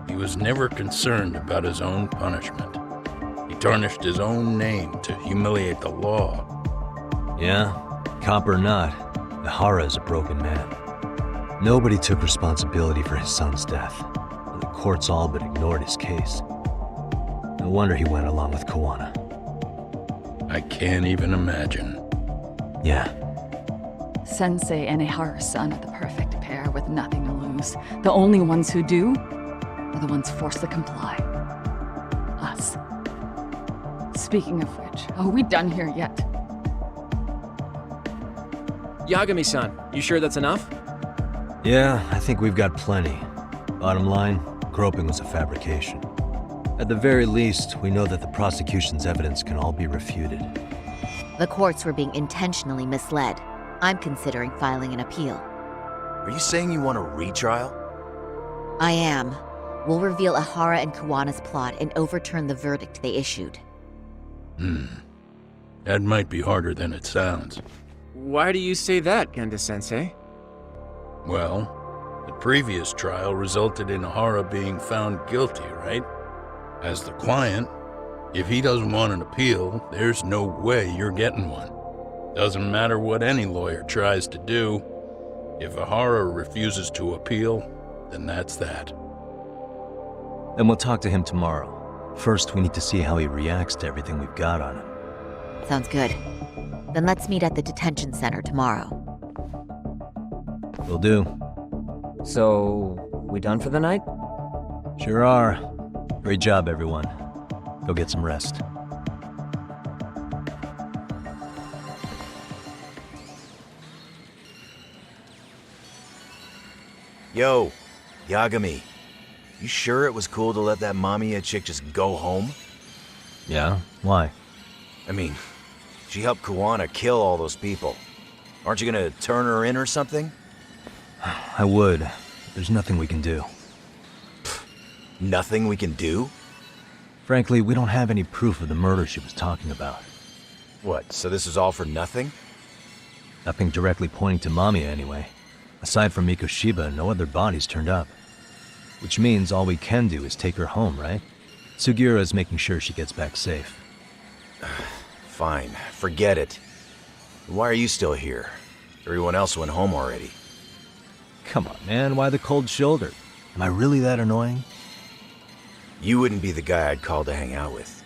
He was never concerned about his own punishment. He tarnished his own name to humiliate the law. Yeah, cop or not, Ehara is a broken man. Nobody took responsibility for his son's death. The courts all but ignored his case. No wonder he went along with Kuwana. I can't even imagine. Yeah. Sensei and Ehara-san are the perfect pair with nothing to lose. The only ones who do are the ones forced to comply. Us. Speaking of which, are we done here yet? Yagami-san, you sure that's enough? Yeah, I think we've got plenty. Bottom line, groping was a fabrication. At the very least, we know that the prosecution's evidence can all be refuted. The courts were being intentionally misled. I'm considering filing an appeal. Are you saying you want a retrial? I am. We'll reveal Ehara and Kawana's plot and overturn the verdict they issued. That might be harder than it sounds. Why do you say that, Genda-sensei? Well, the previous trial resulted in Ehara being found guilty, right? As the client, if he doesn't want an appeal, there's no way you're getting one. Doesn't matter what any lawyer tries to do. If Ehara refuses to appeal, then that's that. Then we'll talk to him tomorrow. First, we need to see how he reacts to everything we've got on him. Sounds good. Then let's meet at the detention center tomorrow. Will do. So, we done for the night? Sure are. Great job, everyone. Go get some rest. Yo, Yagami. You sure it was cool to let that Mamiya chick just go home? Yeah? Why? I mean, she helped Kawana kill all those people. Aren't you gonna turn her in or something? I would. There's nothing we can do. Nothing we can do? Frankly, we don't have any proof of the murder she was talking about. What, so this is all for nothing? Nothing directly pointing to Mamiya anyway. Aside from Mikoshiba, no other bodies turned up. Which means all we can do is take her home, right? Sugiura's making sure she gets back safe. Fine, forget it. Why are you still here? Everyone else went home already. Come on, man, why the cold shoulder? Am I really that annoying? You wouldn't be the guy I'd call to hang out with.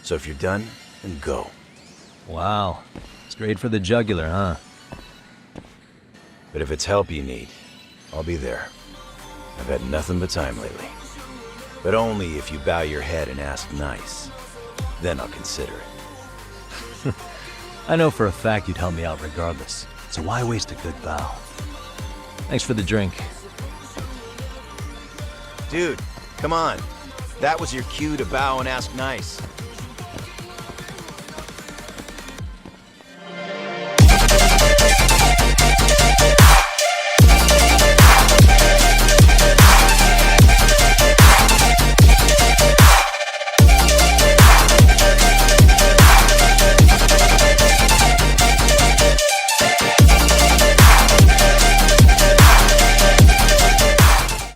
So if you're done, then go. Wow, straight for the jugular, huh? But if it's help you need, I'll be there. I've had nothing but time lately. But only if you bow your head and ask nice. Then I'll consider it. I know for a fact you'd help me out regardless, so why waste a good bow? Thanks for the drink. Dude, come on. That was your cue to bow and ask nice.